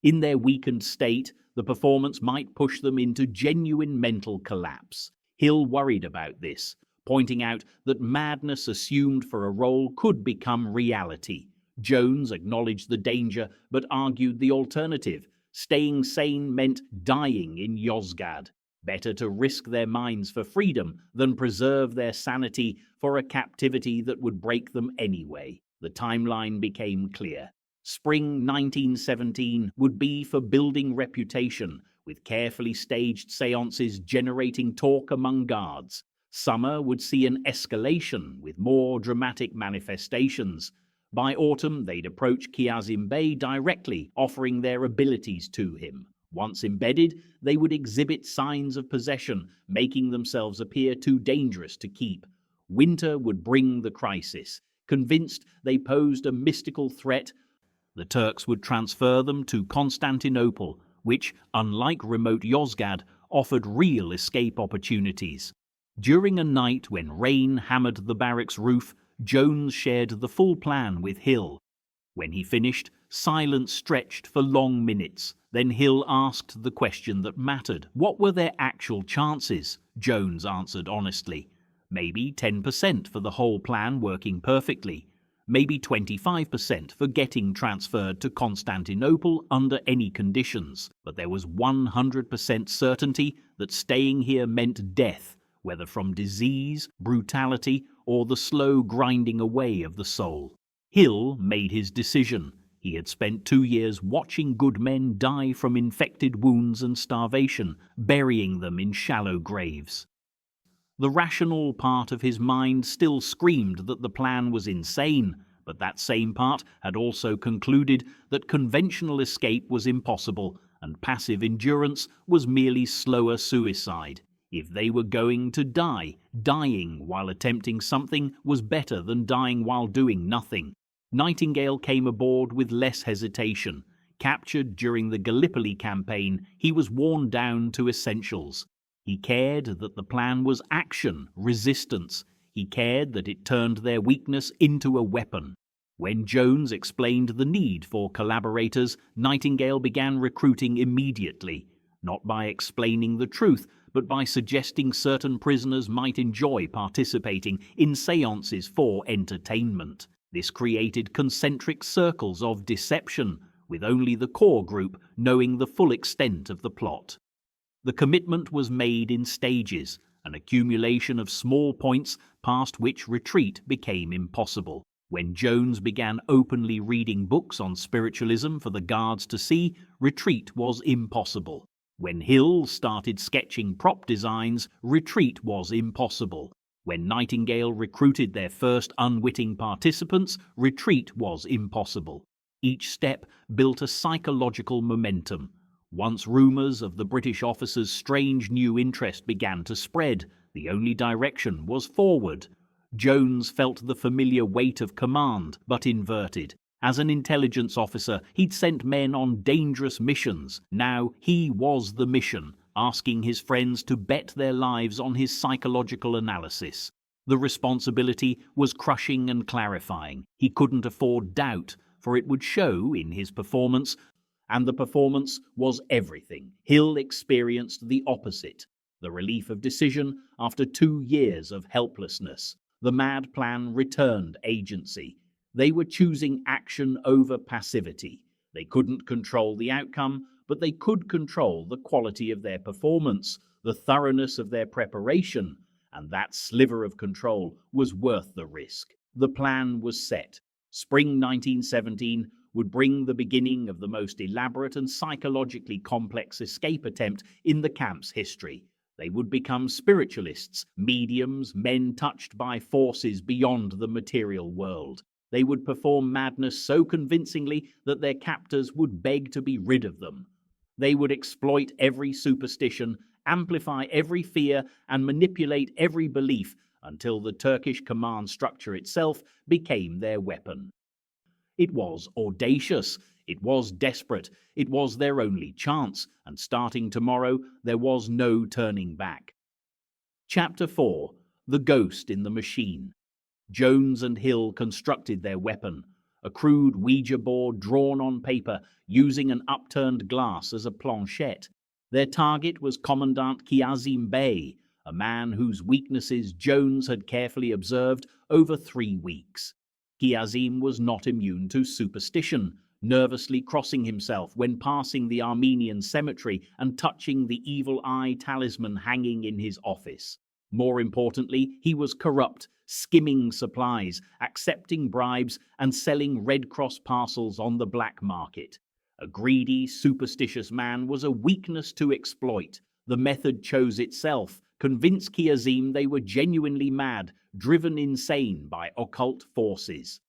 In their weakened state, the performance might push them into genuine mental collapse. Hill worried about this, pointing out that madness assumed for a role could become reality. Jones acknowledged the danger but argued the alternative. Staying sane meant dying in Yozgad. Better to risk their minds for freedom than preserve their sanity for a captivity that would break them anyway. The timeline became clear. Spring 1917 would be for building reputation, with carefully staged seances generating talk among guards. Summer would see an escalation with more dramatic manifestations. By autumn, they'd approach Kiazim Bey directly, offering their abilities to him. Once embedded, they would exhibit signs of possession, making themselves appear too dangerous to keep. Winter would bring the crisis. Convinced they posed a mystical threat, the Turks would transfer them to Constantinople, which, unlike remote Yozgad, offered real escape opportunities. During a night when rain hammered the barracks roof, Jones shared the full plan with Hill. When he finished, silence stretched for long minutes. Then Hill asked the question that mattered. What were their actual chances? Jones answered honestly. Maybe 10% for the whole plan working perfectly. Maybe 25% for getting transferred to Constantinople under any conditions. But there was 100% certainty that staying here meant death, whether from disease, brutality, or the slow grinding away of the soul. Hill made his decision. He had spent 2 years watching good men die from infected wounds and starvation, burying them in shallow graves. The rational part of his mind still screamed that the plan was insane, but that same part had also concluded that conventional escape was impossible and passive endurance was merely slower suicide. If they were going to die, dying while attempting something was better than dying while doing nothing. Nightingale came aboard with less hesitation. Captured during the Gallipoli campaign, he was worn down to essentials. He cared that the plan was action, resistance. He cared that it turned their weakness into a weapon. When Jones explained the need for collaborators, Nightingale began recruiting immediately, not by explaining the truth, but by suggesting certain prisoners might enjoy participating in seances for entertainment. This created concentric circles of deception, with only the core group knowing the full extent of the plot. The commitment was made in stages, an accumulation of small points past which retreat became impossible. When Jones began openly reading books on spiritualism for the guards to see, retreat was impossible. When Hill started sketching prop designs, retreat was impossible. When Nightingale recruited their first unwitting participants, retreat was impossible. Each step built a psychological momentum. Once rumours of the British officer's strange new interest began to spread, the only direction was forward. Jones felt the familiar weight of command, but inverted. As an intelligence officer, he'd sent men on dangerous missions. Now he was the mission, asking his friends to bet their lives on his psychological analysis. The responsibility was crushing and clarifying. He couldn't afford doubt, for it would show in his performance, and the performance was everything. Hill experienced the opposite, the relief of decision after 2 years of helplessness. The mad plan returned agency. They were choosing action over passivity. They couldn't control the outcome, but they could control the quality of their performance, the thoroughness of their preparation, and that sliver of control was worth the risk. The plan was set. Spring 1917 would bring the beginning of the most elaborate and psychologically complex escape attempt in the camp's history. They would become spiritualists, mediums, men touched by forces beyond the material world. They would perform madness so convincingly that their captors would beg to be rid of them. They would exploit every superstition, amplify every fear, and manipulate every belief until the Turkish command structure itself became their weapon. It was audacious, it was desperate, it was their only chance, and starting tomorrow, there was no turning back. Chapter 4. The Ghost in the Machine. Jones and Hill constructed their weapon, a crude Ouija board drawn on paper using an upturned glass as a planchette. Their target was Commandant Kazim Bey, a man whose weaknesses Jones had carefully observed over 3 weeks. Kazim was not immune to superstition, nervously crossing himself when passing the Armenian cemetery and touching the evil eye talisman hanging in his office. More importantly, he was corrupt, skimming supplies, accepting bribes, and selling Red Cross parcels on the black market. A greedy, superstitious man was a weakness to exploit. The method chose itself, convinced Kazim they were genuinely mad, driven insane by occult forces.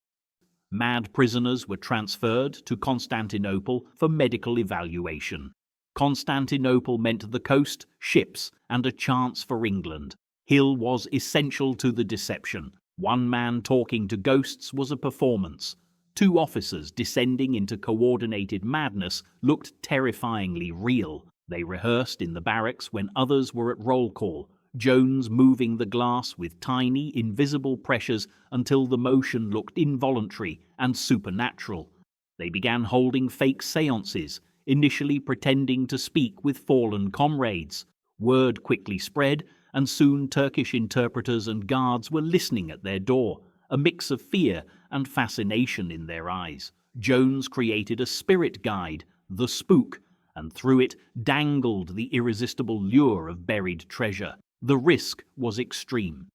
Mad prisoners were transferred to Constantinople for medical evaluation. Constantinople meant the coast, ships, and a chance for England. Hill was essential to the deception. One man talking to ghosts was a performance. 2 officers descending into coordinated madness looked terrifyingly real. They rehearsed in the barracks when others were at roll call, Jones moving the glass with tiny, invisible pressures until the motion looked involuntary and supernatural. They began holding fake seances, initially pretending to speak with fallen comrades. Word quickly spread, and soon Turkish interpreters and guards were listening at their door, a mix of fear and fascination in their eyes. Jones created a spirit guide, the Spook, and through it dangled the irresistible lure of buried treasure. The risk was extreme.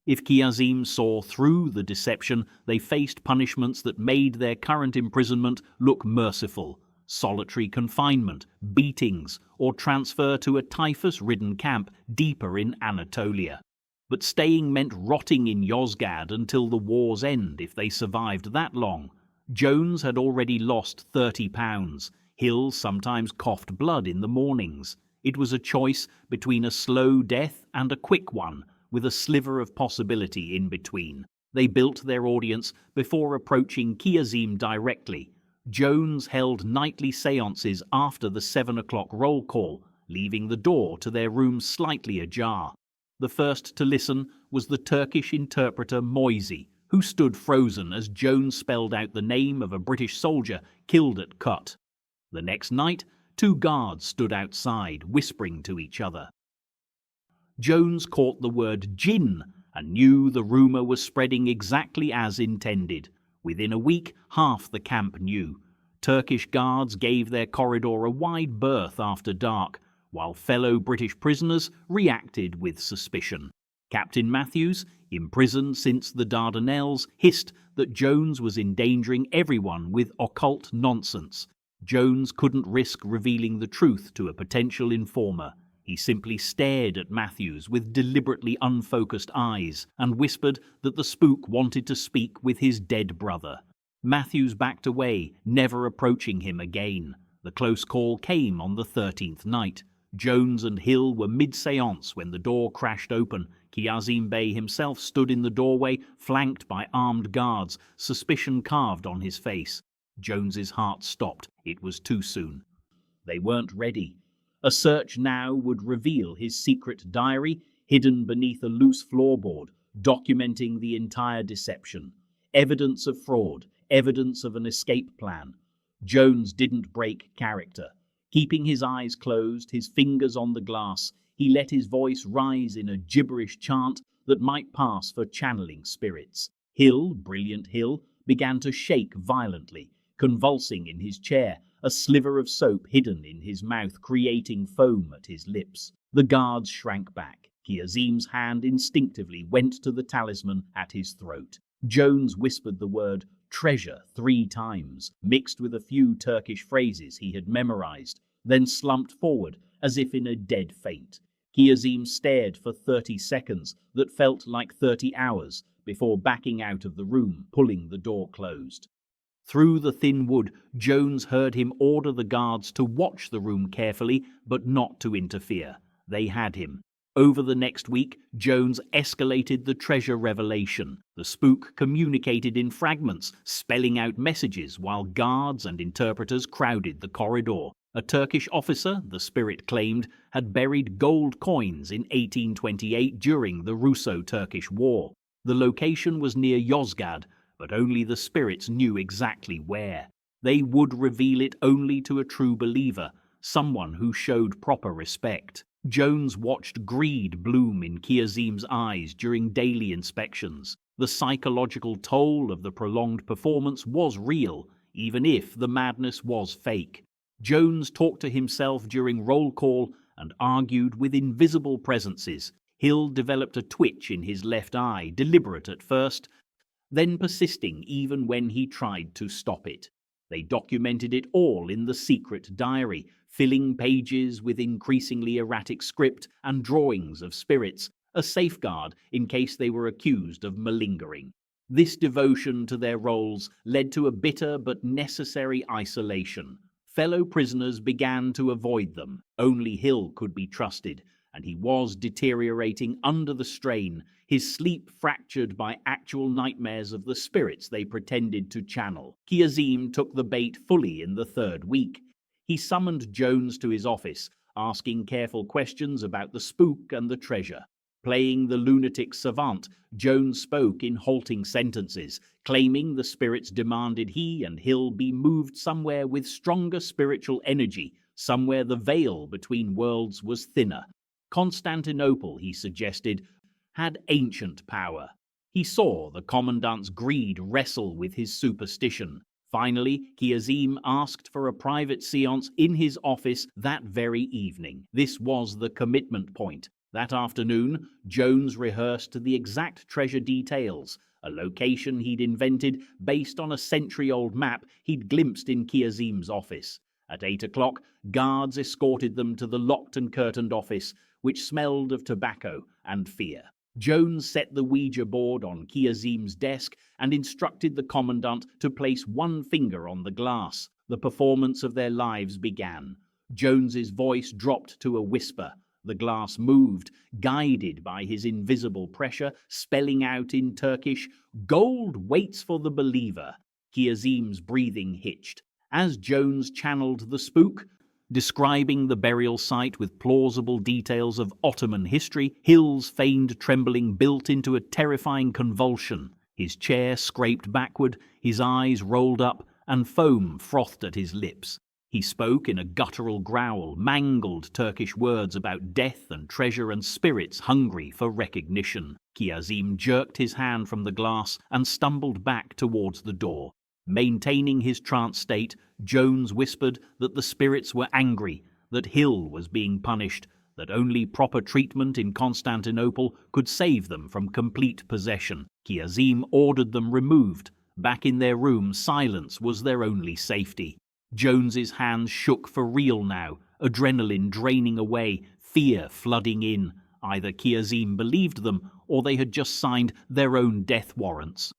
If Kazim saw through the deception, they faced punishments that made their current imprisonment look merciful: solitary confinement, beatings, or transfer to a typhus-ridden camp deeper in Anatolia. But staying meant rotting in Yozgad until the war's end if they survived that long. Jones had already lost 30 pounds. Hill sometimes coughed blood in the mornings. It was a choice between a slow death and a quick one, with a sliver of possibility in between. They built their audience before approaching Kazim directly. Jones held nightly seances after the 7 o'clock roll call, leaving the door to their room slightly ajar. The first to listen was the Turkish interpreter Moisey, who stood frozen as Jones spelled out the name of a British soldier killed at Kut. The next night, 2 guards stood outside, whispering to each other. Jones caught the word "jinn" and knew the rumour was spreading exactly as intended. Within a week, half the camp knew. Turkish guards gave their corridor a wide berth after dark, while fellow British prisoners reacted with suspicion. Captain Matthews, imprisoned since the Dardanelles, hissed that Jones was endangering everyone with occult nonsense. Jones couldn't risk revealing the truth to a potential informer. He simply stared at Matthews with deliberately unfocused eyes and whispered that the spook wanted to speak with his dead brother. Matthews backed away, never approaching him again. The close call came on the 13th night. Jones and Hill were mid-seance when the door crashed open. Kiazim Bey himself stood in the doorway, flanked by armed guards, suspicion carved on his face. Jones's heart stopped. It was too soon. They weren't ready. A search now would reveal his secret diary, hidden beneath a loose floorboard, documenting the entire deception. Evidence of fraud, evidence of an escape plan. Jones didn't break character. Keeping his eyes closed, his fingers on the glass, he let his voice rise in a gibberish chant that might pass for channeling spirits. Hill, brilliant Hill, began to shake violently, convulsing in his chair, a sliver of soap hidden in his mouth, creating foam at his lips. The guards shrank back. Kiazim's hand instinctively went to the talisman at his throat. Jones whispered the word treasure 3 times, mixed with a few Turkish phrases he had memorized, then slumped forward as if in a dead faint. Kiazim stared for 30 seconds that felt like 30 hours before backing out of the room, pulling the door closed. Through the thin wood, Jones heard him order the guards to watch the room carefully, but not to interfere. They had him. Over the next week, Jones escalated the treasure revelation. The spook communicated in fragments, spelling out messages while guards and interpreters crowded the corridor. A Turkish officer, the spirit claimed, had buried gold coins in 1828 during the Russo-Turkish War. The location was near Yozgad, but only the spirits knew exactly where. They would reveal it only to a true believer, someone who showed proper respect. Jones watched greed bloom in Kiazim's eyes during daily inspections. The psychological toll of the prolonged performance was real, even if the madness was fake. Jones talked to himself during roll call and argued with invisible presences. Hill developed a twitch in his left eye, deliberate at first, then persisting even when he tried to stop it. They documented it all in the secret diary, filling pages with increasingly erratic script and drawings of spirits, a safeguard in case they were accused of malingering. This devotion to their roles led to a bitter but necessary isolation. Fellow prisoners began to avoid them. Only Hill could be trusted, and he was deteriorating under the strain, his sleep fractured by actual nightmares of the spirits they pretended to channel. Kiazim took the bait fully in the 3rd week. He summoned Jones to his office, asking careful questions about the spook and the treasure. Playing the lunatic savant, Jones spoke in halting sentences, claiming the spirits demanded he and Hill be moved somewhere with stronger spiritual energy, somewhere the veil between worlds was thinner. Constantinople, he suggested, had ancient power. He saw the commandant's greed wrestle with his superstition. Finally, Kiazim asked for a private séance in his office that very evening. This was the commitment point. That afternoon, Jones rehearsed the exact treasure details, a location he'd invented based on a century-old map he'd glimpsed in Kiazim's office. At 8 o'clock, guards escorted them to the locked and curtained office, which smelled of tobacco and fear. Jones set the Ouija board on Kiazim's desk and instructed the commandant to place one finger on the glass. The performance of their lives began. Jones's voice dropped to a whisper. The glass moved, guided by his invisible pressure, spelling out in Turkish, "Gold waits for the believer." Kiazim's breathing hitched. As Jones channeled the spook, describing the burial site with plausible details of Ottoman history, Hill's feigned trembling built into a terrifying convulsion. His chair scraped backward, his eyes rolled up, and foam frothed at his lips. He spoke in a guttural growl, mangled Turkish words about death and treasure and spirits hungry for recognition. Kiazim jerked his hand from the glass and stumbled back towards the door. Maintaining his trance state, Jones whispered that the spirits were angry, that Hill was being punished, that only proper treatment in Constantinople could save them from complete possession. Kiazim ordered them removed. Back in their room, silence was their only safety. Jones's hands shook for real now, adrenaline draining away, fear flooding in. Either Kiazim believed them, or they had just signed their own death warrants.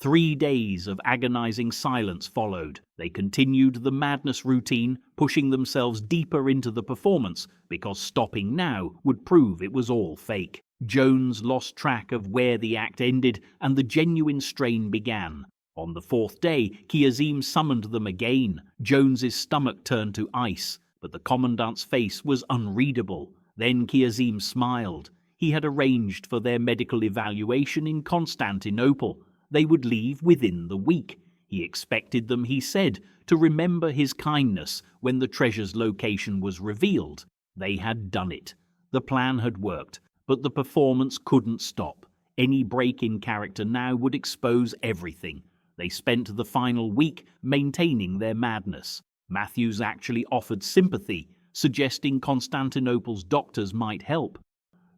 3 days of agonizing silence followed. They continued the madness routine, pushing themselves deeper into the performance because stopping now would prove it was all fake. Jones lost track of where the act ended and the genuine strain began. On the 4th day, Kiazim summoned them again. Jones's stomach turned to ice, but the commandant's face was unreadable. Then Kiazim smiled. He had arranged for their medical evaluation in Constantinople. They would leave within the week. He expected them, he said, to remember his kindness when the treasure's location was revealed. They had done it. The plan had worked, but the performance couldn't stop. Any break in character now would expose everything. They spent the final week maintaining their madness. Matthews actually offered sympathy, suggesting Constantinople's doctors might help.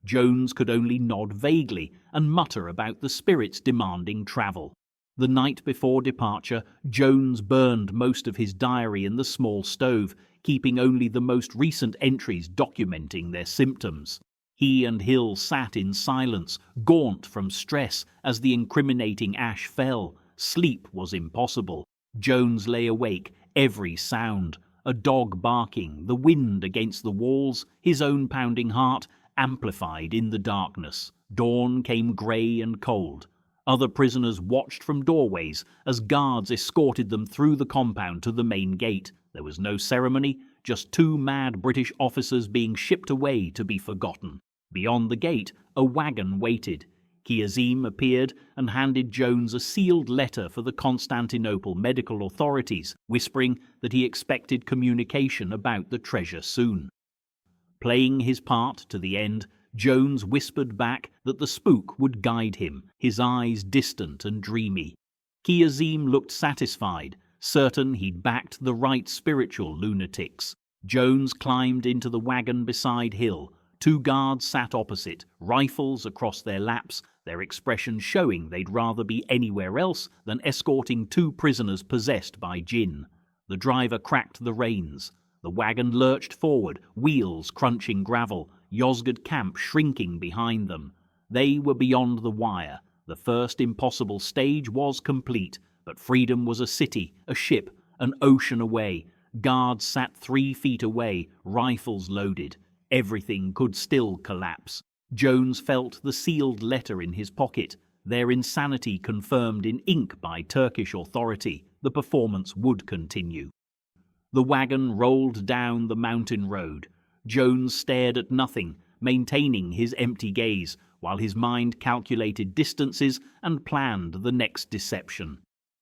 Jones could only nod vaguely and mutter about the spirits demanding travel. The night before departure, Jones burned most of his diary in the small stove, keeping only the most recent entries documenting their symptoms. He and Hill sat in silence, gaunt from stress as the incriminating ash fell. Sleep was impossible. Jones lay awake, every sound, a dog barking, the wind against the walls, his own pounding heart, amplified in the darkness. Dawn came grey and cold. Other prisoners watched from doorways as guards escorted them through the compound to the main gate. There was no ceremony, just 2 mad British officers being shipped away to be forgotten. Beyond the gate, a wagon waited. Kiazim appeared and handed Jones a sealed letter for the Constantinople medical authorities, whispering that he expected communication about the treasure soon. Playing his part to the end, Jones whispered back that the spook would guide him, his eyes distant and dreamy. Kiazim looked satisfied, certain he'd backed the right spiritual lunatics. Jones climbed into the wagon beside Hill. 2 guards sat opposite, rifles across their laps, their expressions showing they'd rather be anywhere else than escorting 2 prisoners possessed by jinn. The driver cracked the reins. The wagon lurched forward, wheels crunching gravel, Yozgad camp shrinking behind them. They were beyond the wire. The first impossible stage was complete, but freedom was a city, a ship, an ocean away. Guards sat 3 feet away, rifles loaded. Everything could still collapse. Jones felt the sealed letter in his pocket. Their insanity confirmed in ink by Turkish authority. The performance would continue. The wagon rolled down the mountain road. Jones stared at nothing, maintaining his empty gaze, while his mind calculated distances and planned the next deception.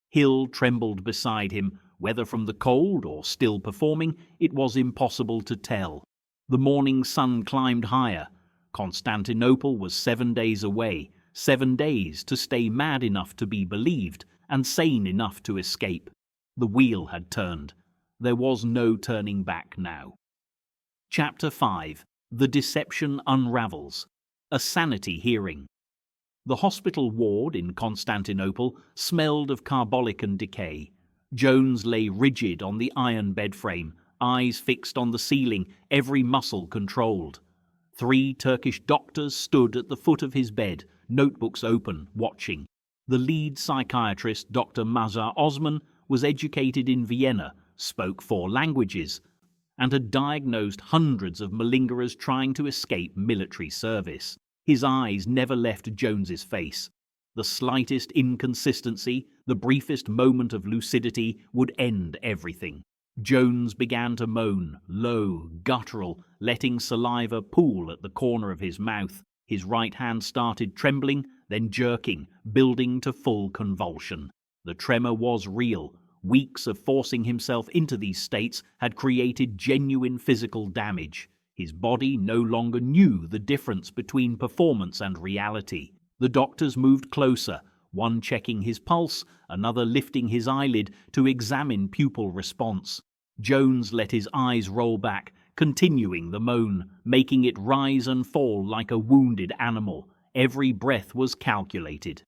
Hill trembled beside him. Whether from the cold or still performing, it was impossible to tell. The morning sun climbed higher. Constantinople was 7 days away, 7 days to stay mad enough to be believed and sane enough to escape. The wheel had turned. There was no turning back now. Chapter 5. The Deception Unravels. A Sanity Hearing. The hospital ward in Constantinople smelled of carbolic and decay. Jones lay rigid on the iron bed frame, eyes fixed on the ceiling, every muscle controlled. 3 Turkish doctors stood at the foot of his bed, notebooks open, watching. The lead psychiatrist, Dr. Mazhar Osman, was educated in Vienna, spoke 4 languages, and had diagnosed hundreds of malingerers trying to escape military service. His eyes never left Jones's face. The slightest inconsistency, the briefest moment of lucidity, would end everything. Jones began to moan, low, guttural, letting saliva pool at the corner of his mouth. His right hand started trembling, then jerking, building to full convulsion. The tremor was real. Weeks of forcing himself into these states had created genuine physical damage. His body no longer knew the difference between performance and reality. The doctors moved closer, one checking his pulse, another lifting his eyelid to examine pupil response. Jones let his eyes roll back, continuing the moan, making it rise and fall like a wounded animal. Every breath was calculated.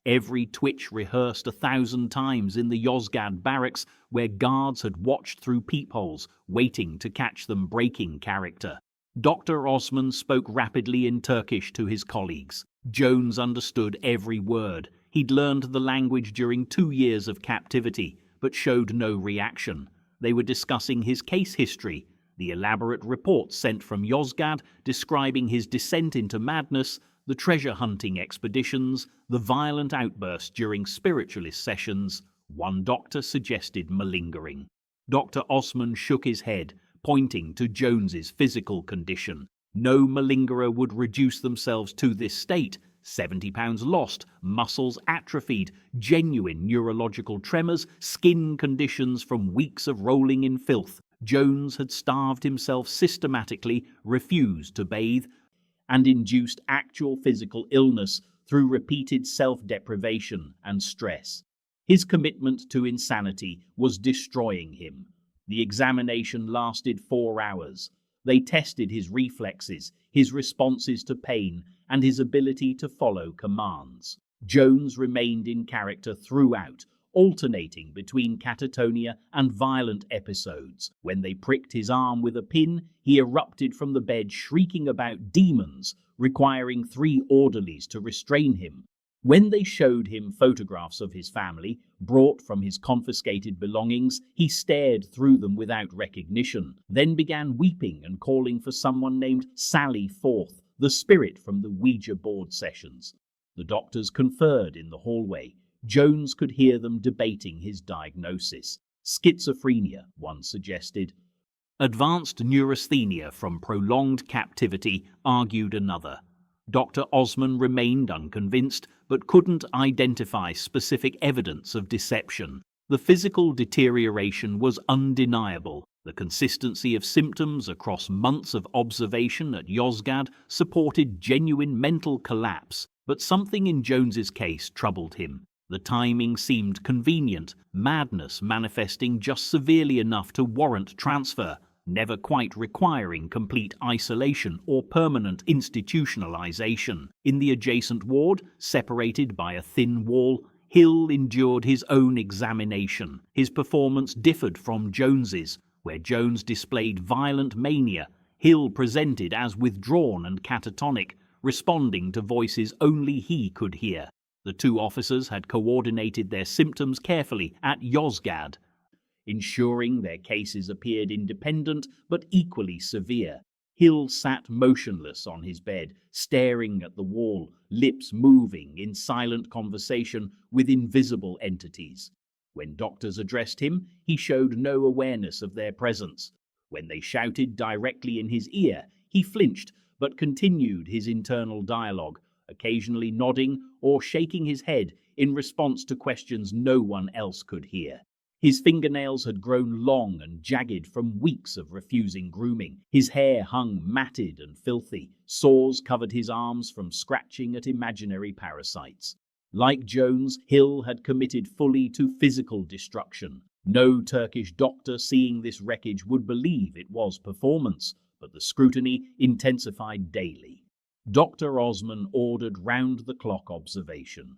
Every twitch rehearsed 1,000 times in the Yozgad barracks, where guards had watched through peepholes, waiting to catch them breaking character. Dr. Osman spoke rapidly in Turkish to his colleagues. Jones understood every word. He'd learned the language during 2 years of captivity, but showed no reaction. They were discussing his case history, the elaborate reports sent from Yozgad describing his descent into madness, the treasure-hunting expeditions, the violent outbursts during spiritualist sessions. One doctor suggested malingering. Dr. Osman shook his head, pointing to Jones's physical condition. No malingerer would reduce themselves to this state. 70 pounds lost, muscles atrophied, genuine neurological tremors, skin conditions from weeks of rolling in filth. Jones had starved himself systematically, refused to bathe, and induced actual physical illness through repeated self-deprivation and stress. His commitment to insanity was destroying him. The examination lasted 4 hours. They tested his reflexes, his responses to pain, and his ability to follow commands. Jones remained in character throughout, alternating between catatonia and violent episodes. When they pricked his arm with a pin, he erupted from the bed shrieking about demons, requiring 3 orderlies to restrain him. When they showed him photographs of his family, brought from his confiscated belongings, he stared through them without recognition, then began weeping and calling for someone named Sally Forth, the spirit from the Ouija board sessions. The doctors conferred in the hallway. Jones could hear them debating his diagnosis. Schizophrenia, one suggested. Advanced neurasthenia from prolonged captivity, argued another. Dr. Osman remained unconvinced, but couldn't identify specific evidence of deception. The physical deterioration was undeniable. The consistency of symptoms across months of observation at Yozgad supported genuine mental collapse, but something in Jones's case troubled him. The timing seemed convenient, madness manifesting just severely enough to warrant transfer, never quite requiring complete isolation or permanent institutionalization. In the adjacent ward, separated by a thin wall, Hill endured his own examination. His performance differed from Jones's. Where Jones displayed violent mania, Hill presented as withdrawn and catatonic, responding to voices only he could hear. The 2 officers had coordinated their symptoms carefully at Yozgad, ensuring their cases appeared independent but equally severe. Hill sat motionless on his bed, staring at the wall, lips moving in silent conversation with invisible entities. When doctors addressed him, he showed no awareness of their presence. When they shouted directly in his ear, he flinched but continued his internal dialogue, occasionally nodding or shaking his head in response to questions no one else could hear. His fingernails had grown long and jagged from weeks of refusing grooming. His hair hung matted and filthy. Sores covered his arms from scratching at imaginary parasites. Like Jones, Hill had committed fully to physical destruction. No Turkish doctor seeing this wreckage would believe it was performance, but the scrutiny intensified daily. Dr. Osman ordered round-the-clock observation.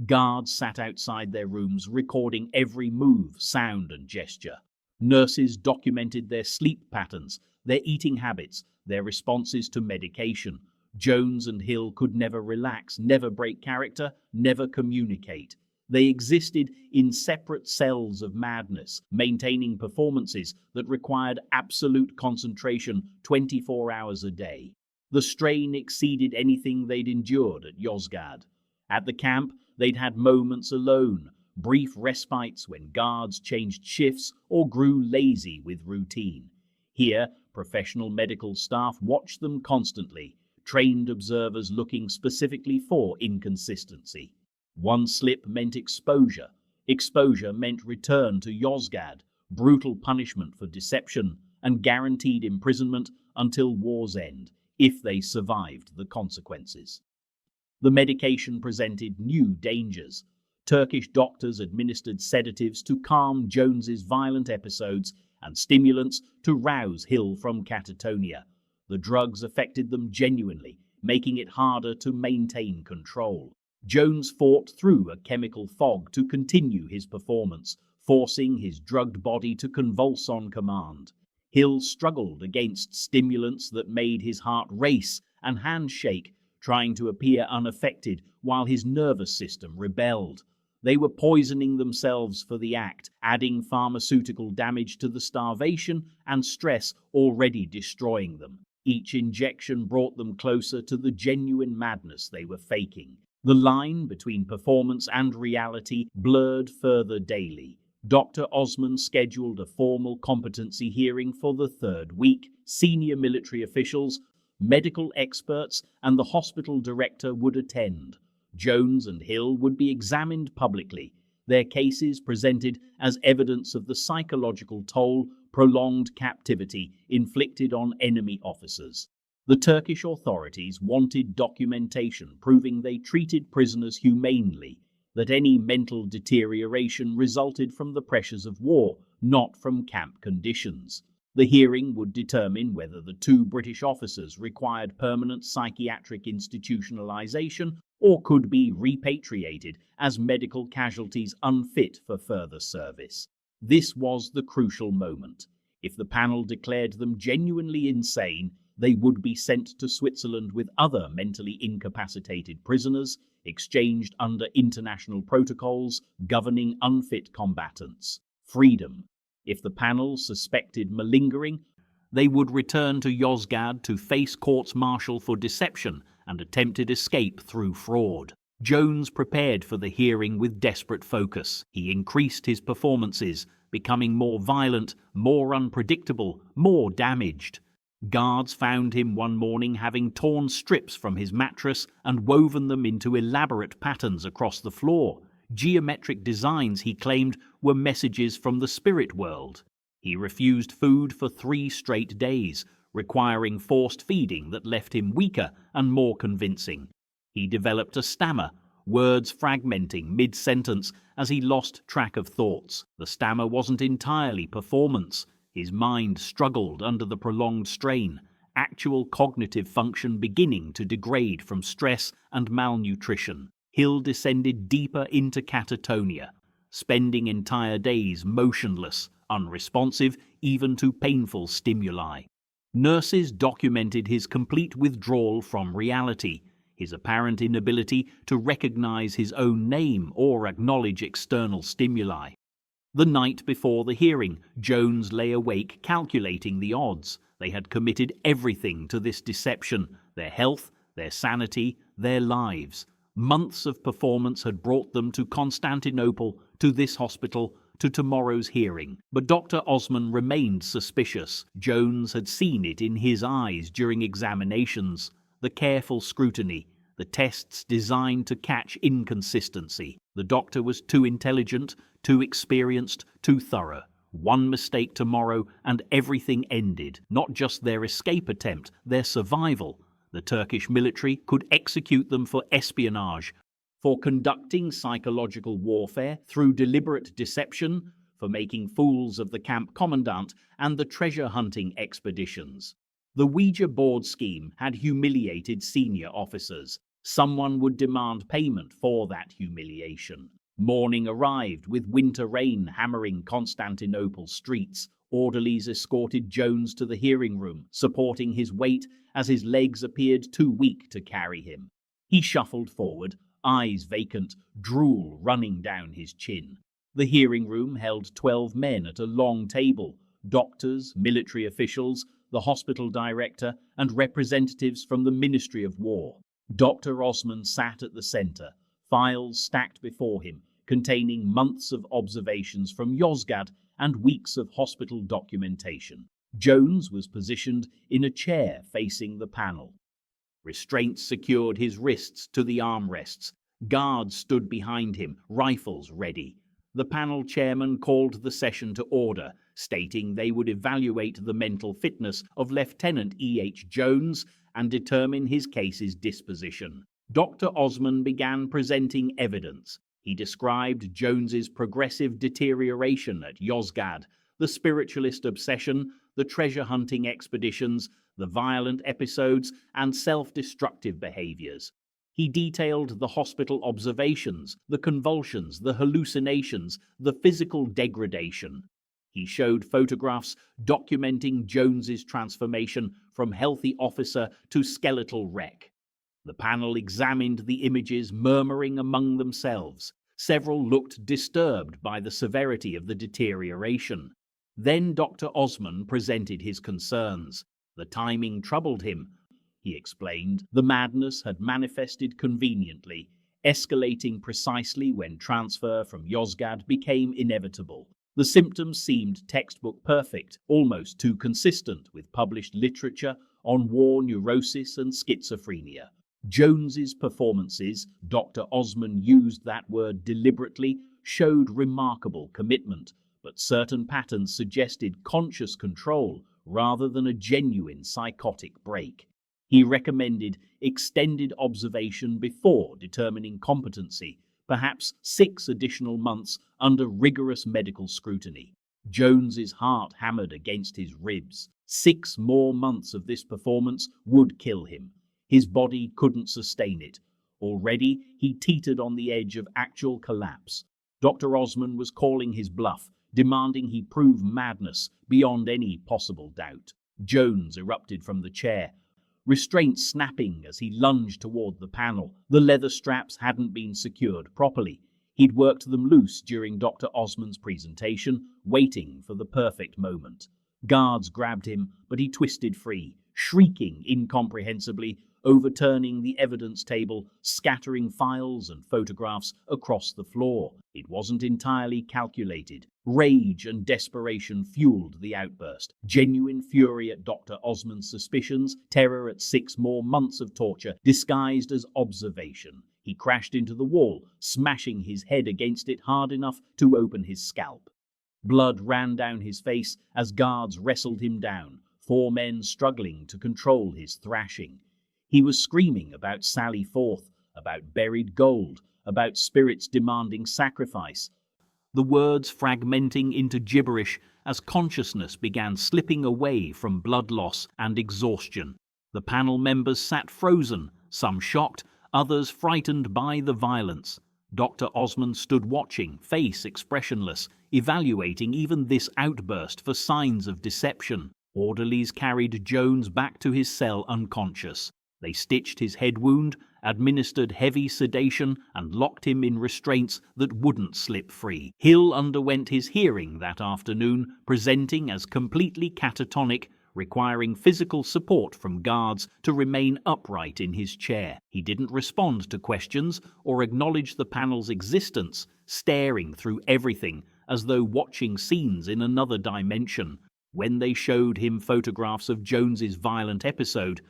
Guards sat outside their rooms recording every move, sound and gesture. Nurses documented their sleep patterns, their eating habits, their responses to medication. Jones and Hill could never relax, never break character, never communicate. They existed in separate cells of madness, maintaining performances that required absolute concentration 24 hours a day. The strain exceeded anything they'd endured at Yozgad. At the camp, they'd had moments alone, brief respites when guards changed shifts or grew lazy with routine. Here, professional medical staff watched them constantly, trained observers looking specifically for inconsistency. One slip meant exposure. Exposure meant return to Yozgad, brutal punishment for deception, and guaranteed imprisonment until war's end, if they survived the consequences. The medication presented new dangers. Turkish doctors administered sedatives to calm Jones's violent episodes and stimulants to rouse Hill from catatonia. The drugs affected them genuinely, making it harder to maintain control. Jones fought through a chemical fog to continue his performance, forcing his drugged body to convulse on command. Hill struggled against stimulants that made his heart race and hands shake, trying to appear unaffected while his nervous system rebelled. They were poisoning themselves for the act, adding pharmaceutical damage to the starvation and stress already destroying them. Each injection brought them closer to the genuine madness they were faking. The line between performance and reality blurred further daily. Dr. Osman scheduled a formal competency hearing for the third week. Senior military officials, medical experts, and the hospital director would attend. Jones and Hill would be examined publicly, their cases presented as evidence of the psychological toll prolonged captivity inflicted on enemy officers. The Turkish authorities wanted documentation proving they treated prisoners humanely, that any mental deterioration resulted from the pressures of war, not from camp conditions. The hearing would determine whether the two British officers required permanent psychiatric institutionalization or could be repatriated as medical casualties unfit for further service. This was the crucial moment. If the panel declared them genuinely insane, they would be sent to Switzerland with other mentally incapacitated prisoners, exchanged under international protocols governing unfit combatants. Freedom. If the panel suspected malingering, they would return to Yozgad to face courts-martial for deception and attempted escape through fraud. Jones prepared for the hearing with desperate focus. He increased his performances, becoming more violent, more unpredictable, more damaged. Guards found him one morning having torn strips from his mattress and woven them into elaborate patterns across the floor. Geometric designs, he claimed, were messages from the spirit world. He refused food for 3 straight days, requiring forced feeding that left him weaker and more convincing. He developed a stammer, words fragmenting mid-sentence as he lost track of thoughts. The stammer wasn't entirely performance. His mind struggled under the prolonged strain, actual cognitive function beginning to degrade from stress and malnutrition. Hill descended deeper into catatonia, spending entire days motionless, unresponsive even to painful stimuli. Nurses documented his complete withdrawal from reality, his apparent inability to recognize his own name or acknowledge external stimuli. The night before the hearing, Jones lay awake calculating the odds. They had committed everything to this deception, their health, their sanity, their lives. Months of performance had brought them to Constantinople, to this hospital, to tomorrow's hearing. But Dr. Osman remained suspicious. Jones had seen it in his eyes during examinations, the careful scrutiny, the tests designed to catch inconsistency. The doctor was too intelligent, too experienced, too thorough. One mistake tomorrow and everything ended. Not just their escape attempt, their survival. The Turkish military could execute them for espionage, for conducting psychological warfare through deliberate deception, for making fools of the camp commandant and the treasure-hunting expeditions. The Ouija board scheme had humiliated senior officers. Someone would demand payment for that humiliation. Morning arrived with winter rain hammering Constantinople streets. Orderlies escorted Jones to the hearing room, supporting his weight as his legs appeared too weak to carry him. He shuffled forward, eyes vacant, drool running down his chin. The hearing room held 12 men at a long table, doctors, military officials, the hospital director, and representatives from the Ministry of War. Dr. Osman sat at the center, files stacked before him, containing months of observations from Yozgad and weeks of hospital documentation. Jones was positioned in a chair facing the panel. Restraints secured his wrists to the armrests. Guards stood behind him, rifles ready. The panel chairman called the session to order, stating they would evaluate the mental fitness of Lieutenant E.H. Jones and determine his case's disposition. Dr. Osman began presenting evidence. He described Jones's progressive deterioration at Yozgad, the spiritualist obsession, the treasure-hunting expeditions, the violent episodes, and self-destructive behaviors. He detailed the hospital observations, the convulsions, the hallucinations, the physical degradation. He showed photographs documenting Jones's transformation from healthy officer to skeletal wreck. The panel examined the images, murmuring among themselves. Several looked disturbed by the severity of the deterioration. Then Dr. Osman presented his concerns. The timing troubled him. He explained the madness had manifested conveniently, escalating precisely when transfer from Yozgad became inevitable. The symptoms seemed textbook perfect, almost too consistent with published literature on war neurosis and schizophrenia. Jones's performances, Dr. Osman used that word deliberately, showed remarkable commitment, but certain patterns suggested conscious control rather than a genuine psychotic break. He recommended extended observation before determining competency, perhaps 6 additional months under rigorous medical scrutiny. Jones's heart hammered against his ribs. 6 more months of this performance would kill him. His body couldn't sustain it. Already, he teetered on the edge of actual collapse. Dr. Osman was calling his bluff, demanding he prove madness beyond any possible doubt. Jones erupted from the chair, restraints snapping as he lunged toward the panel. The leather straps hadn't been secured properly. He'd worked them loose during Dr. Osman's presentation, waiting for the perfect moment. Guards grabbed him, but he twisted free, shrieking incomprehensibly, overturning the evidence table, scattering files and photographs across the floor. It wasn't entirely calculated. Rage and desperation fueled the outburst. Genuine fury at Dr. Osman's suspicions, terror at 6 more months of torture, disguised as observation. He crashed into the wall, smashing his head against it hard enough to open his scalp. Blood ran down his face as guards wrestled him down, 4 men struggling to control his thrashing. He was screaming about Sally Forth, about buried gold, about spirits demanding sacrifice, the words fragmenting into gibberish as consciousness began slipping away from blood loss and exhaustion. The panel members sat frozen, some shocked, others frightened by the violence. Dr. Osman stood watching, face expressionless, evaluating even this outburst for signs of deception. Orderlies carried Jones back to his cell unconscious. They stitched his head wound, administered heavy sedation, and locked him in restraints that wouldn't slip free. Hill underwent his hearing that afternoon, presenting as completely catatonic, requiring physical support from guards to remain upright in his chair. He didn't respond to questions or acknowledge the panel's existence, staring through everything as though watching scenes in another dimension. When they showed him photographs of Jones's violent episode,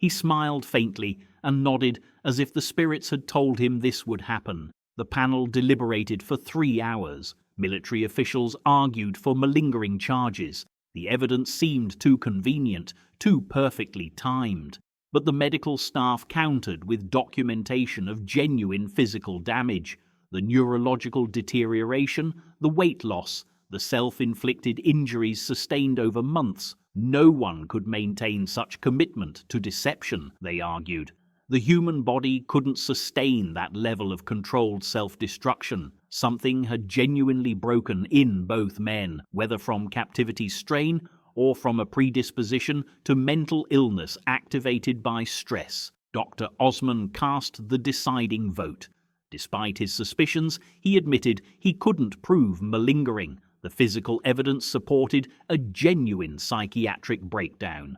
he smiled faintly and nodded as if the spirits had told him this would happen. The panel deliberated for 3 hours. Military officials argued for malingering charges. The evidence seemed too convenient, too perfectly timed. But the medical staff countered with documentation of genuine physical damage, the neurological deterioration, the weight loss, the self-inflicted injuries sustained over months. No one could maintain such commitment to deception, they argued. The human body couldn't sustain that level of controlled self-destruction. Something had genuinely broken in both men, whether from captivity strain or from a predisposition to mental illness activated by stress. Dr. Osman cast the deciding vote. Despite his suspicions, he admitted he couldn't prove malingering. The physical evidence supported a genuine psychiatric breakdown.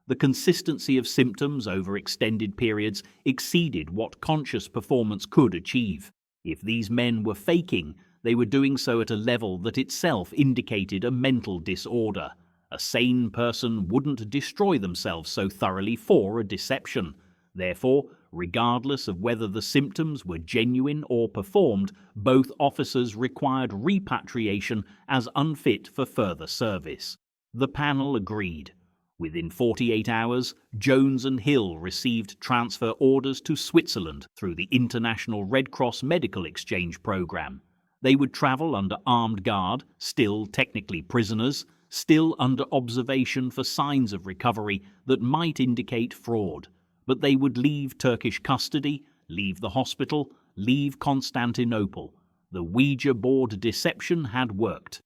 The consistency of symptoms over extended periods exceeded what conscious performance could achieve. If these men were faking, they were doing so at a level that itself indicated a mental disorder. A sane person wouldn't destroy themselves so thoroughly for a deception. Therefore, regardless of whether the symptoms were genuine or performed, both officers required repatriation as unfit for further service. The panel agreed. Within 48 hours, Jones and Hill received transfer orders to Switzerland through the International Red Cross Medical Exchange Program. They would travel under armed guard, still technically prisoners, still under observation for signs of recovery that might indicate fraud. But they would leave Turkish custody, leave the hospital, leave Constantinople. The Ouija board deception had worked.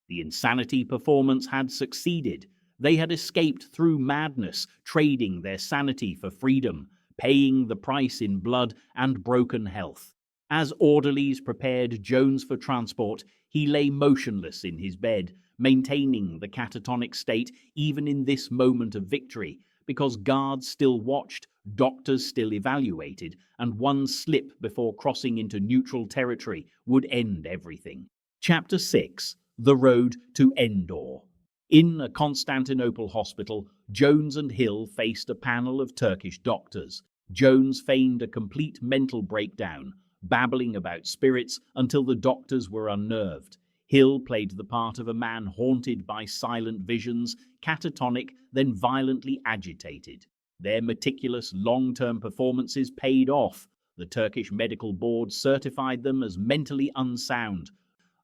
The insanity performance had succeeded. They had escaped through madness, trading their sanity for freedom. paying the price in blood and broken health. As orderlies prepared Jones for transport, he lay motionless in his bed, maintaining the catatonic state even in this moment of victory, because guards still watched, doctors still evaluated, and one slip before crossing into neutral territory would end everything. Chapter 6: The Road to Endor. In a Constantinople hospital, Jones and Hill faced a panel of Turkish doctors. Jones feigned a complete mental breakdown, babbling about spirits until the doctors were unnerved. Hill played the part of a man haunted by silent visions, catatonic, then violently agitated. Their meticulous long-term performances paid off. The Turkish Medical Board certified them as mentally unsound,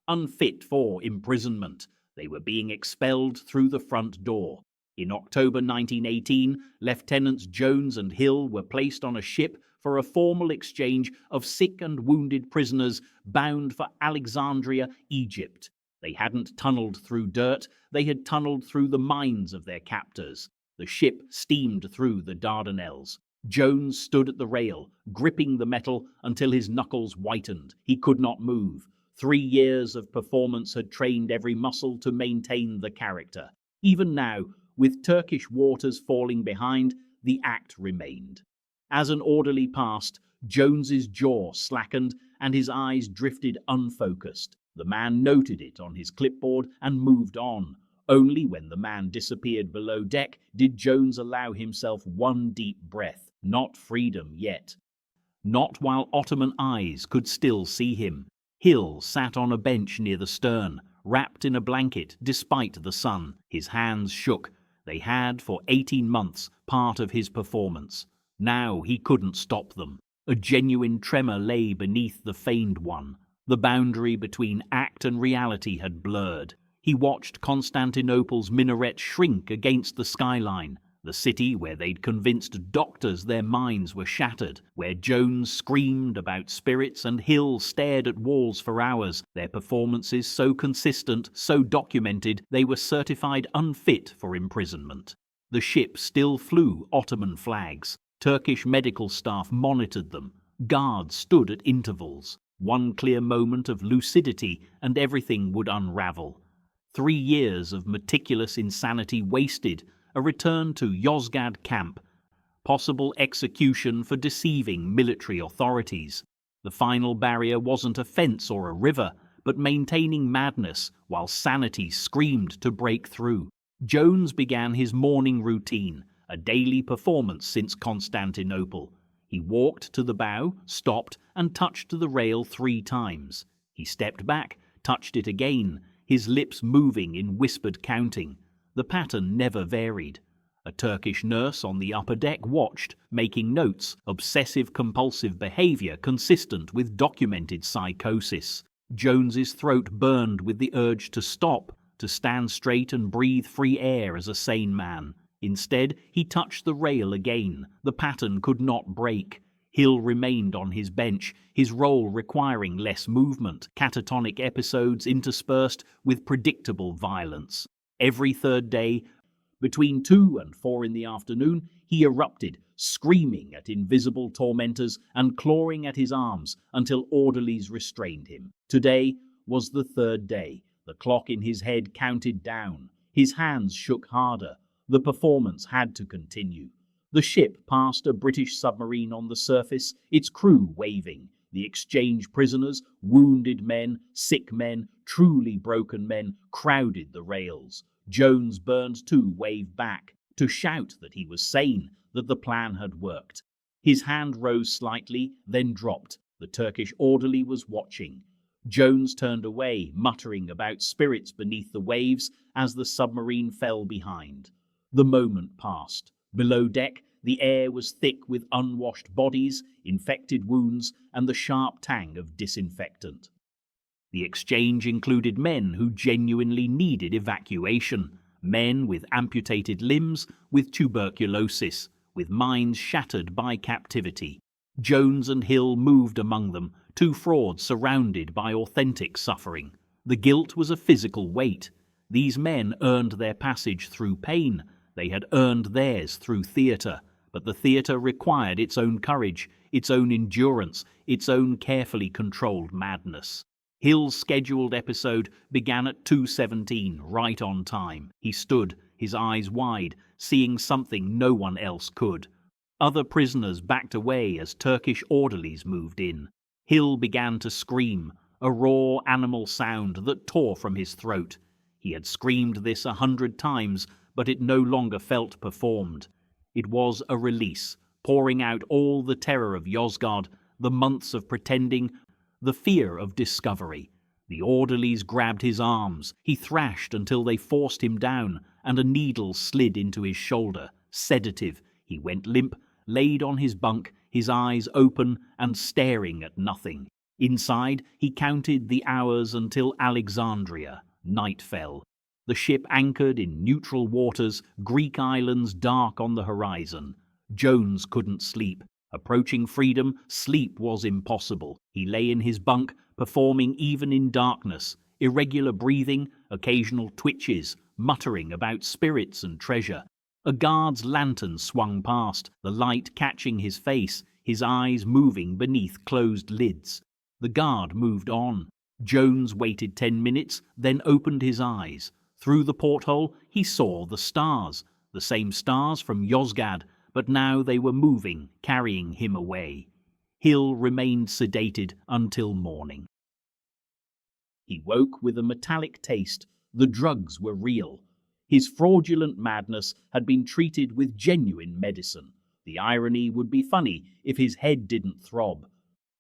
unfit for imprisonment. They were being expelled through the front door. In October 1918, Lieutenants Jones and Hill were placed on a ship for a formal exchange of sick and wounded prisoners bound for Alexandria, Egypt. They hadn't tunneled through dirt, they had tunneled through the minds of their captors. The ship steamed through the Dardanelles. Jones stood at the rail, gripping the metal until his knuckles whitened. He could not move. 3 years of performance had trained every muscle to maintain the character. Even now, with Turkish waters falling behind, the act remained. As an orderly passed, Jones's jaw slackened and his eyes drifted unfocused. The man noted it on his clipboard and moved on. Only when the man disappeared below deck did Jones allow himself one deep breath. Not freedom yet. Not while Ottoman eyes could still see him. Hill sat on a bench near the stern, wrapped in a blanket despite the sun. His hands shook. They had, for 18 months, part of his performance. Now he couldn't stop them. A genuine tremor lay beneath the feigned one. The boundary between act and reality had blurred. He watched Constantinople's minaret shrink against the skyline, the city where they'd convinced doctors their minds were shattered, where Jones screamed about spirits and Hill stared at walls for hours, their performances so consistent, so documented, they were certified unfit for imprisonment. The ship still flew Ottoman flags. Turkish medical staff monitored them. Guards stood at intervals. One clear moment of lucidity and everything would unravel. 3 years of meticulous insanity wasted, a return to Yozgad camp, possible execution for deceiving military authorities. The final barrier wasn't a fence or a river, but maintaining madness while sanity screamed to break through. Jones began his morning routine, a daily performance since Constantinople. He walked to the bow, stopped, and touched the rail 3 times. He stepped back, touched it again, his lips moving in whispered counting. The pattern never varied. A Turkish nurse on the upper deck watched, making notes, obsessive-compulsive behavior consistent with documented psychosis. Jones's throat burned with the urge to stop, to stand straight and breathe free air as a sane man. Instead, he touched the rail again. The pattern could not break. Hill remained on his bench, his role requiring less movement, catatonic episodes interspersed with predictable violence. Every third day, between 2 and 4 in the afternoon, he erupted, screaming at invisible tormentors and clawing at his arms until orderlies restrained him. Today was the 3rd day. The clock in his head counted down. His hands shook harder. The performance had to continue. The ship passed a British submarine on the surface, its crew waving. The exchange prisoners, wounded men, sick men, truly broken men, crowded the rails. Jones burned to wave back, to shout that he was sane, that the plan had worked. His hand rose slightly, then dropped. The Turkish orderly was watching. Jones turned away, muttering about spirits beneath the waves as the submarine fell behind. The moment passed. Below deck, the air was thick with unwashed bodies, infected wounds, and the sharp tang of disinfectant. The exchange included men who genuinely needed evacuation, men with amputated limbs, with tuberculosis, with minds shattered by captivity. Jones and Hill moved among them, 2 frauds surrounded by authentic suffering. The guilt was a physical weight. These men earned their passage through pain. They had earned theirs through theatre. but the theatre required its own courage, its own endurance, its own carefully controlled madness. Hill's scheduled episode began at 2:17, right on time. He stood, his eyes wide, seeing something no one else could. Other prisoners backed away as Turkish orderlies moved in. Hill began to scream, a raw animal sound that tore from his throat. He had screamed this 100 times, but it no longer felt performed. It was a release, pouring out all the terror of Yozgad, the months of pretending, the fear of discovery. The orderlies grabbed his arms. He thrashed until they forced him down, and a needle slid into his shoulder. Sedative. He went limp, laid on his bunk, his eyes open and staring at nothing. Inside, he counted the hours until Alexandria. Night fell. The ship anchored in neutral waters, Greek islands dark on the horizon. Jones couldn't sleep. Approaching freedom, sleep was impossible. He lay in his bunk, performing even in darkness. Irregular breathing, occasional twitches, muttering about spirits and treasure. A guard's lantern swung past, the light catching his face, his eyes moving beneath closed lids. The guard moved on. Jones waited 10 minutes, then opened his eyes. Through the porthole, he saw the stars from Yozgad, but now they were moving, carrying him away. Hill remained sedated until morning. He woke with a metallic taste. The drugs were real. His fraudulent madness had been treated with genuine medicine. The irony would be funny if his head didn't throb.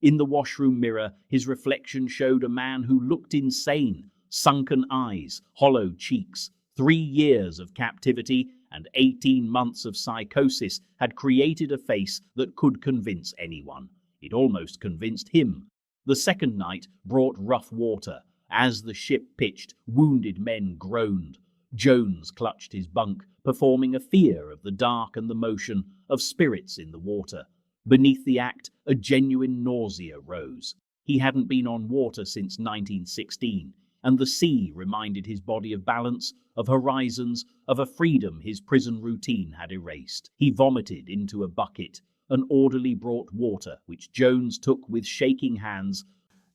In the washroom mirror, his reflection showed a man who looked insane. Sunken eyes, hollow cheeks. 3 years of captivity and 18 months of psychosis had created a face that could convince anyone. It almost convinced him. The second night brought rough water. As the ship pitched, wounded men groaned. Jones clutched his bunk, performing a fear of the dark and the motion of spirits in the water. Beneath the act, a genuine nausea rose. He hadn't been on water since 1916. And the sea reminded his body of balance, of horizons, of a freedom his prison routine had erased. He vomited into a bucket. An orderly brought water, which Jones took with shaking hands,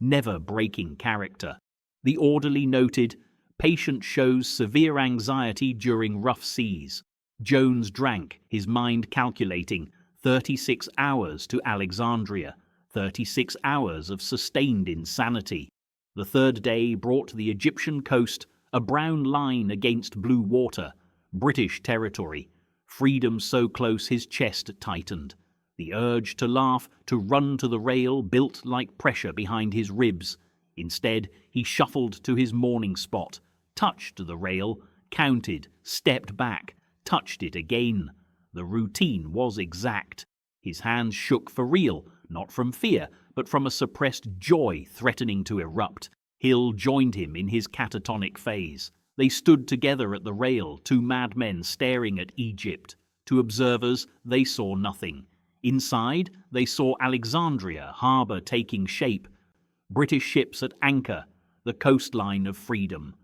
never breaking character. The orderly noted, "Patient shows severe anxiety during rough seas." Jones drank, his mind calculating, 36 hours to Alexandria, 36 hours of sustained insanity. The third day brought the Egyptian coast, a brown line against blue water, British territory, freedom so close his chest tightened. The urge to laugh, to run to the rail built like pressure behind his ribs. Instead, he shuffled to his morning spot, touched the rail, counted, stepped back, touched it again. The routine was exact. His hands shook for real, not from fear, but from a suppressed joy threatening to erupt. Hill joined him in his catatonic phase. They stood together at the rail, 2 madmen staring at Egypt. To observers, they saw nothing. Inside, they saw Alexandria harbour taking shape, British ships at anchor, the coastline of freedom.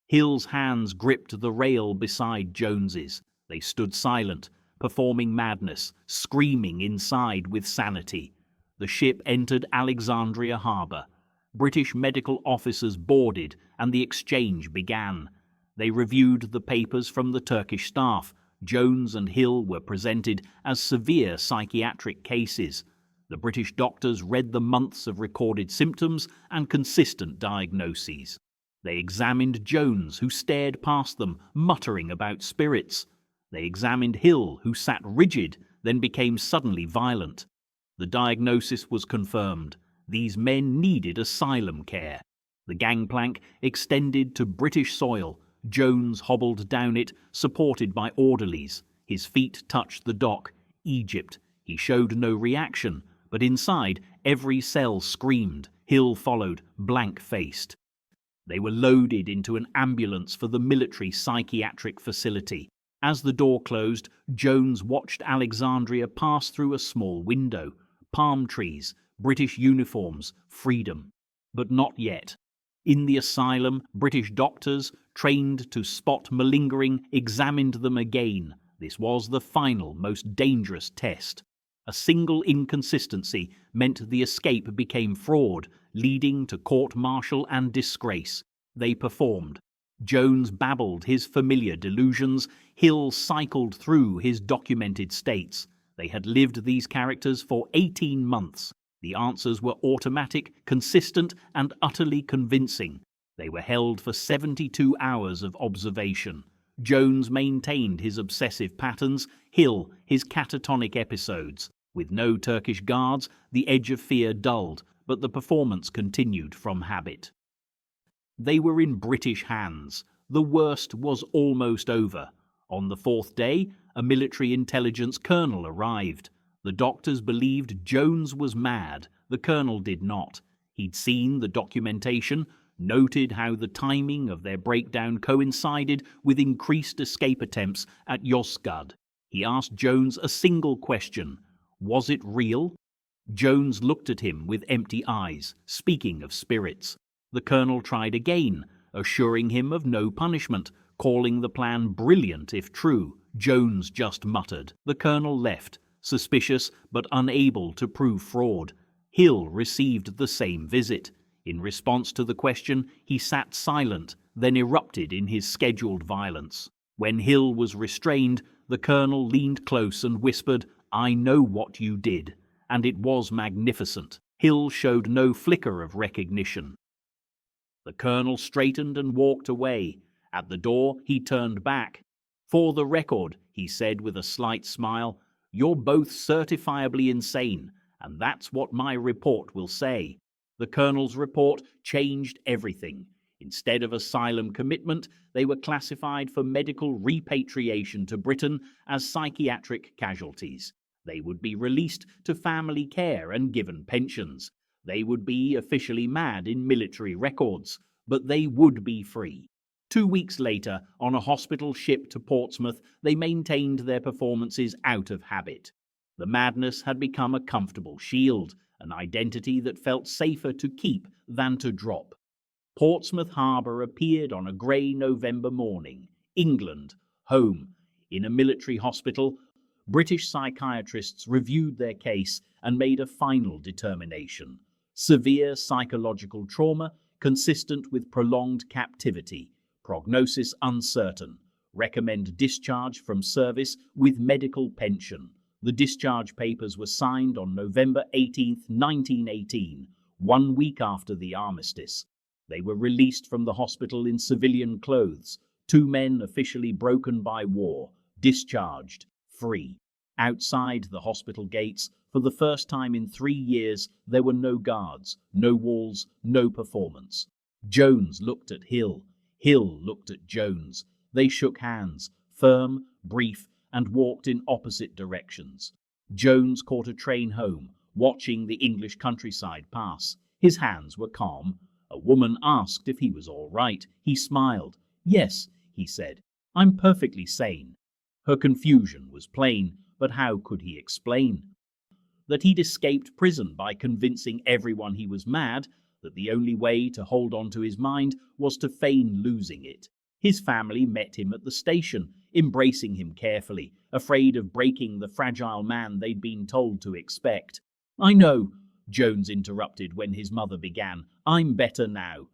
Hill's hands gripped the rail beside Jones's. They stood silent, performing madness, screaming inside with sanity. The ship entered Alexandria harbour. British medical officers boarded, and the exchange began. They reviewed the papers from the Turkish staff. Jones and Hill were presented as severe psychiatric cases. The British doctors read the months of recorded symptoms and consistent diagnoses. They examined Jones, who stared past them, muttering about spirits. They examined Hill, who sat rigid, then became suddenly violent. The diagnosis was confirmed. These men needed asylum care. The gangplank extended to British soil. Jones hobbled down it, supported by orderlies. His feet touched the dock. Egypt. He showed no reaction, but inside, every cell screamed. Hill followed, blank-faced. They were loaded into an ambulance for the military psychiatric facility. As the door closed, Jones watched Alexandria pass through a small window. Palm trees, British uniforms, freedom. But not yet. In the asylum, British doctors, trained to spot malingering, examined them again. This was the final, most dangerous test. A single inconsistency meant the escape became fraud, leading to court-martial and disgrace. They performed. Jones babbled his familiar delusions. Hill cycled through his documented states. They had lived these characters for 18 months. The answers were automatic, consistent, and utterly convincing. They were held for 72 hours of observation. Jones maintained his obsessive patterns, Hill his catatonic episodes. With no Turkish guards, the edge of fear dulled, but the performance continued from habit. They were in British hands. The worst was almost over. On the fourth day, a military intelligence colonel arrived. The doctors believed Jones was mad. The colonel did not. He'd seen the documentation, noted how the timing of their breakdown coincided with increased escape attempts at Yozgat. He asked Jones a single question. Was it real? Jones looked at him with empty eyes, speaking of spirits. The colonel tried again, assuring him of no punishment, calling the plan brilliant if true. Jones just muttered. The colonel left, suspicious but unable to prove fraud. Hill received the same visit. In response to the question, he sat silent, then erupted in his scheduled violence. When Hill was restrained, the colonel leaned close and whispered, "I know what you did," and it was magnificent. Hill showed no flicker of recognition. The colonel straightened and walked away. At the door, he turned back. "For the record," he said with a slight smile, "you're both certifiably insane, and that's what my report will say." The colonel's report changed everything. Instead of asylum commitment, they were classified for medical repatriation to Britain as psychiatric casualties. They would be released to family care and given pensions. They would be officially mad in military records, but they would be free. 2 weeks later, on a hospital ship to Portsmouth, they maintained their performances out of habit. The madness had become a comfortable shield, an identity that felt safer to keep than to drop. Portsmouth Harbour appeared on a grey November morning. England, home. In a military hospital, British psychiatrists reviewed their case and made a final determination. Severe psychological trauma consistent with prolonged captivity. Prognosis uncertain. Recommend discharge from service with medical pension. The discharge papers were signed on November 18, 1918, 1 week after the armistice. They were released from the hospital in civilian clothes, 2 men officially broken by war, discharged, free. Outside the hospital gates, for the first time in 3 years, there were no guards, no walls, no performance. Jones looked at Hill. Hill looked at Jones. They shook hands, firm, brief, and walked in opposite directions. Jones caught a train home, watching the English countryside pass. His hands were calm. A woman asked if he was all right. He smiled. "Yes," he said, "I'm perfectly sane." Her confusion was plain, but how could he explain? That he'd escaped prison by convincing everyone he was mad, that the only way to hold on to his mind was to feign losing it. His family met him at the station, embracing him carefully, afraid of breaking the fragile man they'd been told to expect. "I know," Jones interrupted when his mother began. "I'm better now."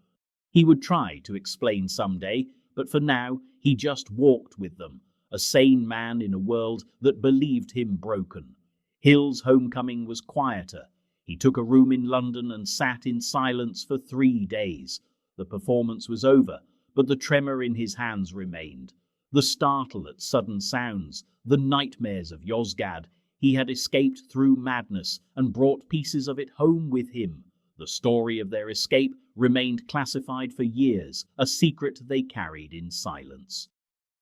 He would try to explain someday, but for now he just walked with them, a sane man in a world that believed him broken. Hill's homecoming was quieter. He took a room in London and sat in silence for 3 days. The performance was over, but the tremor in his hands remained. The startle at sudden sounds, the nightmares of Yozgat. He had escaped through madness and brought pieces of it home with him. The story of their escape remained classified for years, a secret they carried in silence.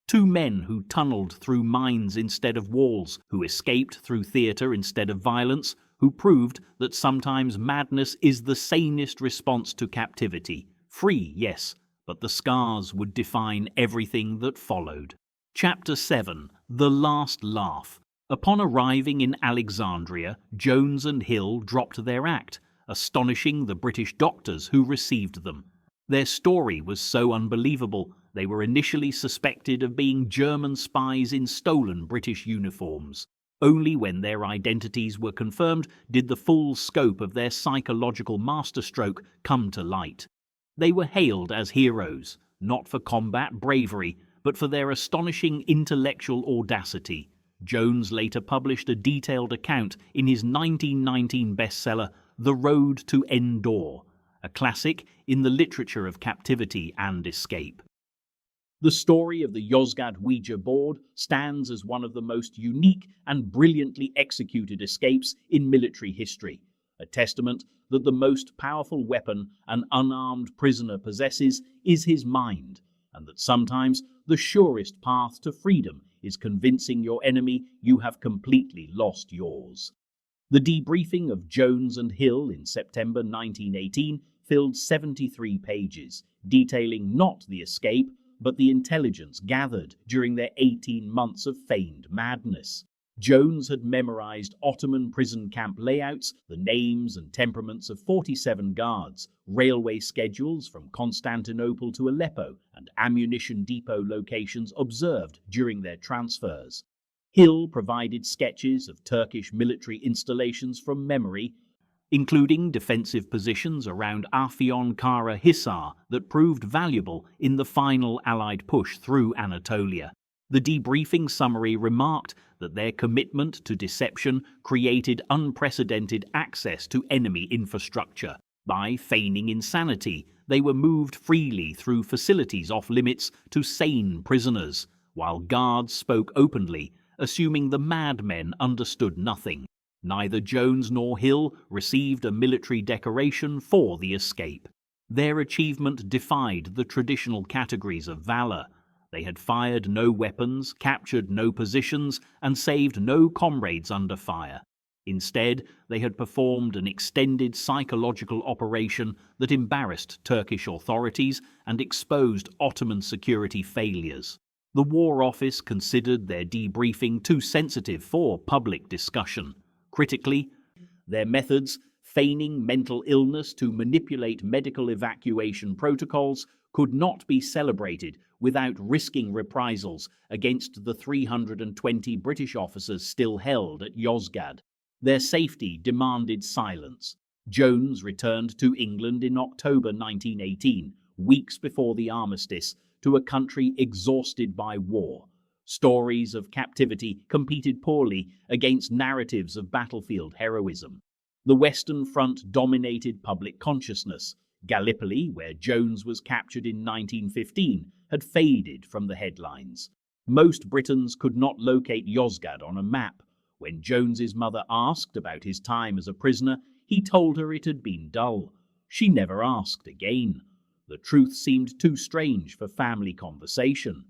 2 men who tunneled through mines instead of walls, who escaped through theatre instead of violence, who proved that sometimes madness is the sanest response to captivity. Free, yes, but the scars would define everything that followed. Chapter 7. The Last Laugh. Upon arriving in Alexandria, Jones and Hill dropped their act, astonishing the British doctors who received them. Their story was so unbelievable, They were initially suspected of being German spies in stolen British uniforms. Only when their identities were confirmed did the full scope of their psychological masterstroke come to light. They were hailed as heroes, not for combat bravery, but for their astonishing intellectual audacity. Jones later published a detailed account in his 1919 bestseller, The Road to Endor, a classic in the literature of captivity and escape. The story of the Yozgad Ouija board stands as one of the most unique and brilliantly executed escapes in military history, a testament that the most powerful weapon an unarmed prisoner possesses is his mind, and that sometimes the surest path to freedom is convincing your enemy you have completely lost yours. The debriefing of Jones and Hill in September 1918 filled 73 pages, detailing not the escape, but the intelligence gathered during their 18 months of feigned madness. Jones had memorized Ottoman prison camp layouts, the names and temperaments of 47 guards, railway schedules from Constantinople to Aleppo, and ammunition depot locations observed during their transfers. Hill provided sketches of Turkish military installations from memory, including defensive positions around Afyon Kara Hisar that proved valuable in the final Allied push through Anatolia. The debriefing summary remarked that their commitment to deception created unprecedented access to enemy infrastructure. By feigning insanity, they were moved freely through facilities off limits to sane prisoners, while guards spoke openly, assuming the madmen understood nothing. Neither Jones nor Hill received a military decoration for the escape. Their achievement defied the traditional categories of valor. They had fired no weapons, captured no positions, and saved no comrades under fire. Instead, they had performed an extended psychological operation that embarrassed Turkish authorities and exposed Ottoman security failures. The War Office considered their debriefing too sensitive for public discussion. Critically, their methods, feigning mental illness to manipulate medical evacuation protocols, could not be celebrated without risking reprisals against the 320 British officers still held at Yozgad. Their safety demanded silence. Jones returned to England in October 1918, weeks before the armistice, to a country exhausted by war. Stories of captivity competed poorly against narratives of battlefield heroism. The Western Front dominated public consciousness. Gallipoli, where Jones was captured in 1915, had faded from the headlines. Most Britons could not locate Yozgad on a map. When Jones's mother asked about his time as a prisoner, he told her it had been dull. She never asked again. The truth seemed too strange for family conversation.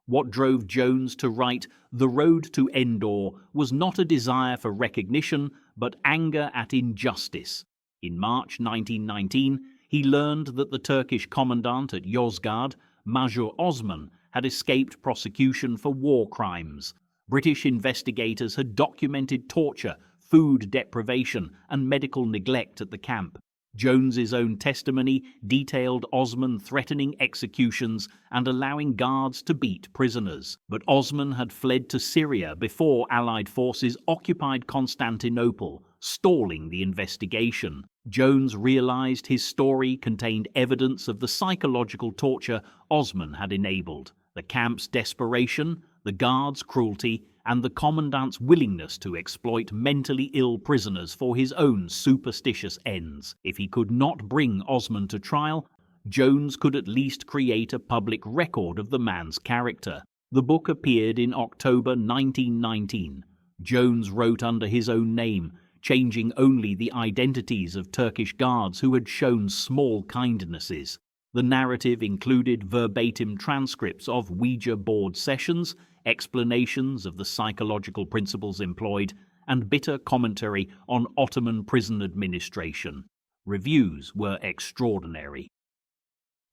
What drove Jones to write The Road to Endor was not a desire for recognition, but anger at injustice. In March 1919, he learned that the Turkish commandant at Yozgad, Major Osman, had escaped prosecution for war crimes. British investigators had documented torture, food deprivation, and medical neglect at the camp. Jones's own testimony detailed Osman threatening executions and allowing guards to beat prisoners. But Osman had fled to Syria before Allied forces occupied Constantinople, stalling the investigation. Jones realized his story contained evidence of the psychological torture Osman had enabled, the camp's desperation, the guards' cruelty, and the commandant's willingness to exploit mentally ill prisoners for his own superstitious ends. If he could not bring Osman to trial, Jones could at least create a public record of the man's character. The book appeared in October 1919. Jones wrote under his own name, changing only the identities of Turkish guards who had shown small kindnesses. The narrative included verbatim transcripts of Ouija board sessions, explanations of the psychological principles employed, and bitter commentary on Ottoman prison administration. Reviews were extraordinary.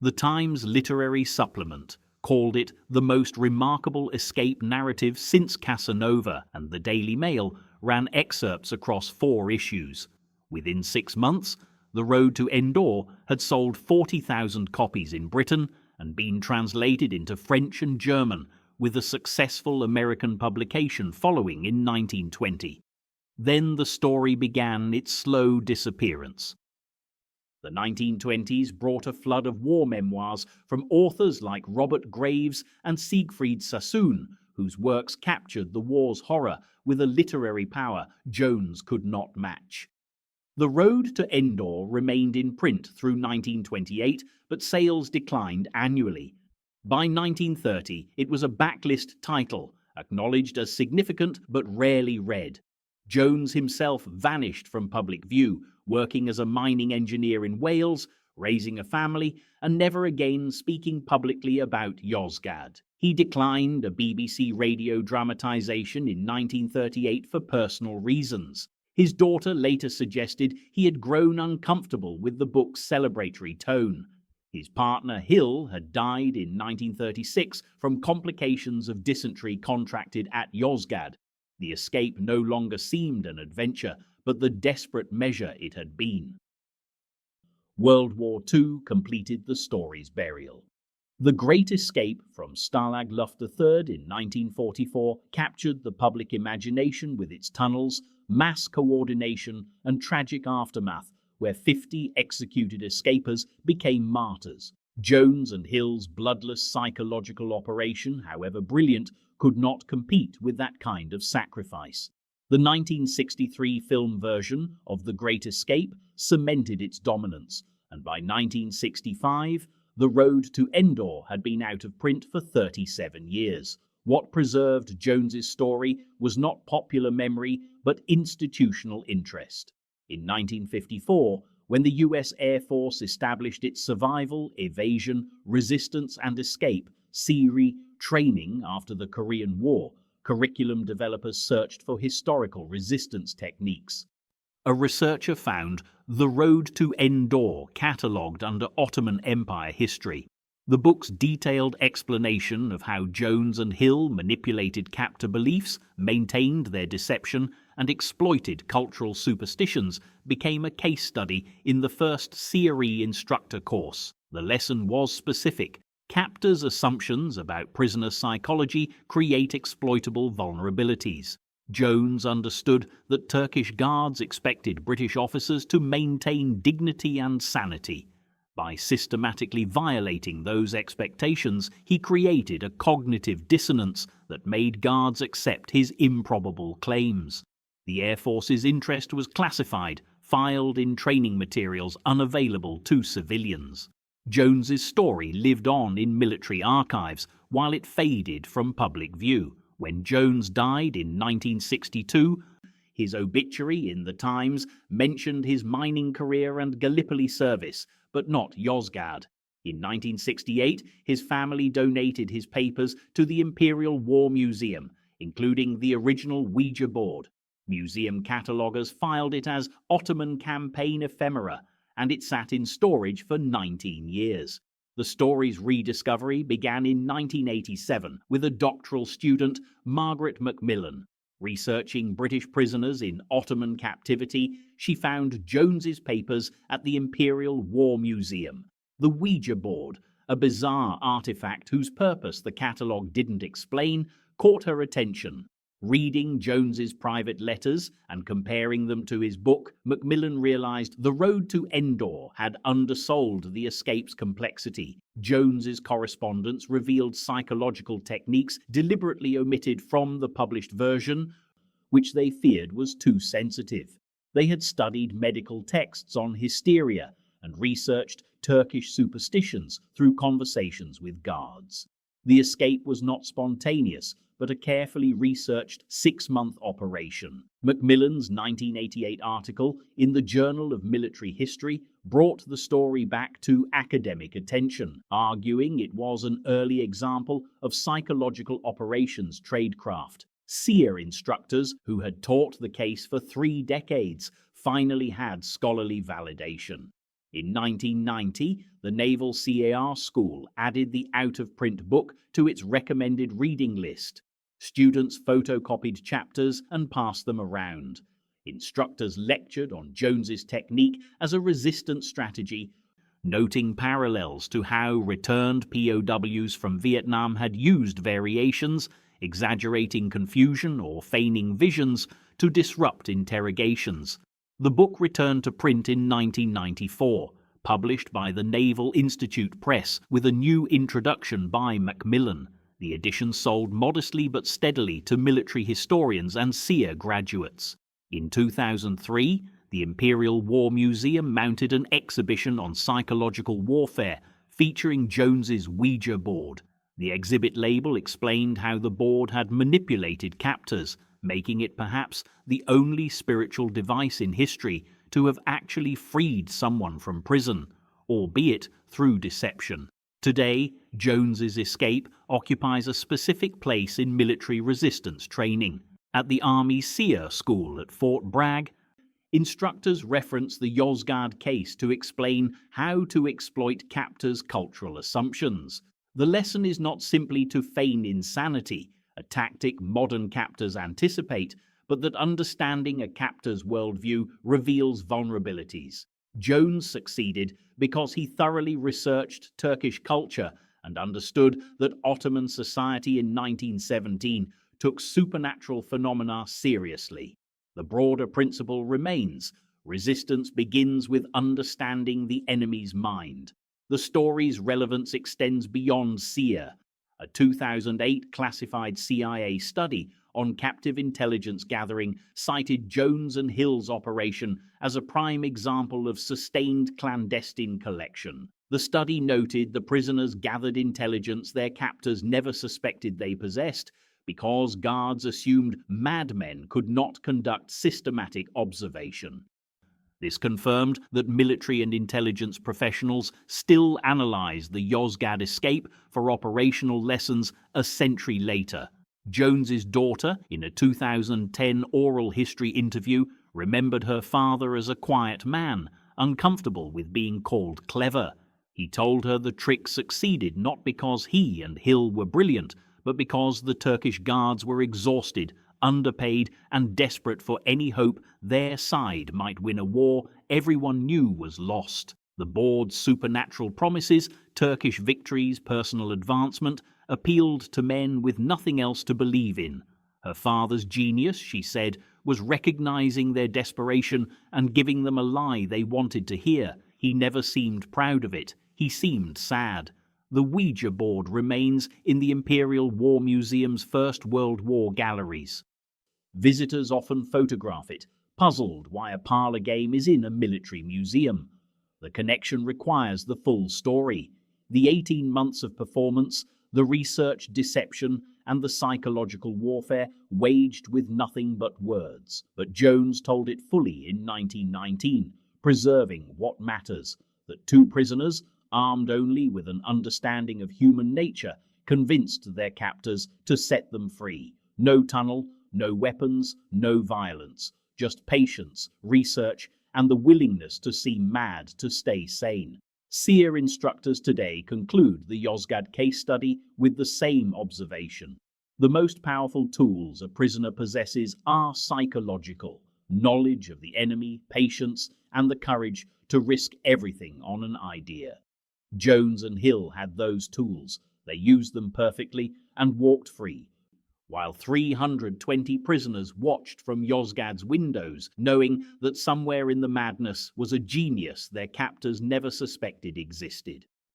The Times Literary Supplement called it the most remarkable escape narrative since Casanova, and the Daily Mail ran excerpts across 4 issues. Within 6 months, The Road to Endor had sold 40,000 copies in Britain and been translated into French and German, with a successful American publication following in 1920. Then the story began its slow disappearance. The 1920s brought a flood of war memoirs from authors like Robert Graves and Siegfried Sassoon, whose works captured the war's horror with a literary power Jones could not match. The Road to Endor remained in print through 1928, but sales declined annually. By 1930, it was a backlist title, acknowledged as significant but rarely read. Jones himself vanished from public view, working as a mining engineer in Wales, raising a family, and never again speaking publicly about Yozgad. He declined a BBC radio dramatisation in 1938 for personal reasons. His daughter later suggested he had grown uncomfortable with the book's celebratory tone. His partner, Hill, had died in 1936 from complications of dysentery contracted at Yozgad. The escape no longer seemed an adventure, but the desperate measure it had been. World War II completed the story's burial. The Great Escape from Stalag Luft III in 1944 captured the public imagination with its tunnels, mass coordination, and tragic aftermath, where 50 executed escapers became martyrs. Jones and Hill's bloodless psychological operation, however brilliant, could not compete with that kind of sacrifice. The 1963 film version of The Great Escape cemented its dominance, and by 1965, The Road to Endor had been out of print for 37 years. What preserved Jones's story was not popular memory, but institutional interest. In 1954, when the US Air Force established its Survival, Evasion, Resistance and Escape (SERE) training after the Korean War, curriculum developers searched for historical resistance techniques. A researcher found The Road to Endor catalogued under Ottoman Empire history. The book's detailed explanation of how Jones and Hill manipulated captor beliefs, maintained their deception, and exploited cultural superstitions became a case study in the first SERE instructor course. The lesson was specific. Captors' assumptions about prisoner psychology create exploitable vulnerabilities. Jones understood that Turkish guards expected British officers to maintain dignity and sanity. By systematically violating those expectations, he created a cognitive dissonance that made guards accept his improbable claims. The Air Force's interest was classified, filed in training materials unavailable to civilians. Jones's story lived on in military archives while it faded from public view. When Jones died in 1962, his obituary in the Times mentioned his mining career and Gallipoli service, but not Yozgad. In 1968, his family donated his papers to the Imperial War Museum, including the original Ouija board. Museum cataloguers filed it as Ottoman Campaign Ephemera, and it sat in storage for 19 years. The story's rediscovery began in 1987 with a doctoral student, Margaret Macmillan. Researching British prisoners in Ottoman captivity, she found Jones's papers at the Imperial War Museum. The Ouija board, a bizarre artifact whose purpose the catalogue didn't explain, caught her attention. Reading Jones's private letters and comparing them to his book, Macmillan realized The Road to Endor had undersold the escape's complexity. Jones's correspondence revealed psychological techniques deliberately omitted from the published version, which they feared was too sensitive. They had studied medical texts on hysteria and researched Turkish superstitions through conversations with guards. The escape was not spontaneous, but a carefully researched 6-month operation. Macmillan's 1988 article in the Journal of Military History brought the story back to academic attention, arguing it was an early example of psychological operations tradecraft. SERE instructors, who had taught the case for 3 decades, finally had scholarly validation. In 1990, the Naval CAR School added the out-of-print book to its recommended reading list. Students photocopied chapters and passed them around. Instructors lectured on Jones's technique as a resistance strategy. noting parallels to how returned POWs from Vietnam had used variations, exaggerating confusion or feigning visions to disrupt interrogations. The book returned to print in 1994, published by the Naval Institute Press with a new introduction by Macmillan. The edition sold modestly but steadily to military historians and SEER graduates. In 2003, the Imperial War Museum mounted an exhibition on psychological warfare featuring Jones's Ouija board. The exhibit label explained how the board had manipulated captors, making it perhaps the only spiritual device in history to have actually freed someone from prison, albeit through deception. Today, Jones's escape occupies a specific place in military resistance training. At the Army SEER School at Fort Bragg, instructors reference the Yozgad case to explain how to exploit captors' cultural assumptions. The lesson is not simply to feign insanity, a tactic modern captors anticipate, but that understanding a captor's worldview reveals vulnerabilities. Jones succeeded because he thoroughly researched Turkish culture and understood that Ottoman society in 1917 took supernatural phenomena seriously. The broader principle remains: resistance begins with understanding the enemy's mind. The story's relevance extends beyond SEER. A 2008 classified CIA study on captive intelligence gathering cited Jones and Hill's operation as a prime example of sustained clandestine collection. The study noted the prisoners gathered intelligence their captors never suspected they possessed because guards assumed madmen could not conduct systematic observation. This confirmed that military and intelligence professionals still analyze the Yozgad escape for operational lessons a century later. Jones's daughter, in a 2010 oral history interview, remembered her father as a quiet man, uncomfortable with being called clever. He told her the trick succeeded not because he and Hill were brilliant, but because the Turkish guards were exhausted, underpaid, and desperate for any hope their side might win a war everyone knew was lost. The board's supernatural promises, Turkish victories, personal advancement, appealed to men with nothing else to believe in. Her father's genius, she said, was recognizing their desperation and giving them a lie they wanted to hear. He never seemed proud of it. He seemed sad. The Ouija board remains in the Imperial War Museum's First World War galleries. Visitors often photograph it, puzzled why a parlor game is in a military museum. The connection requires the full story. The 18 months of performance, the research, deception, and the psychological warfare waged with nothing but words. But Jones told it fully in 1919, preserving what matters: that two prisoners, armed only with an understanding of human nature, convinced their captors to set them free. No tunnel, no weapons, no violence, just patience, research, and the willingness to seem mad to stay sane. SEER instructors today conclude the Yozgad case study with the same observation. The most powerful tools a prisoner possesses are psychological: knowledge of the enemy, patience, and the courage to risk everything on an idea. Jones and Hill had those tools. They used them perfectly and walked free, while 320 prisoners watched from Yozgad's windows, knowing that somewhere in the madness was a genius their captors never suspected existed.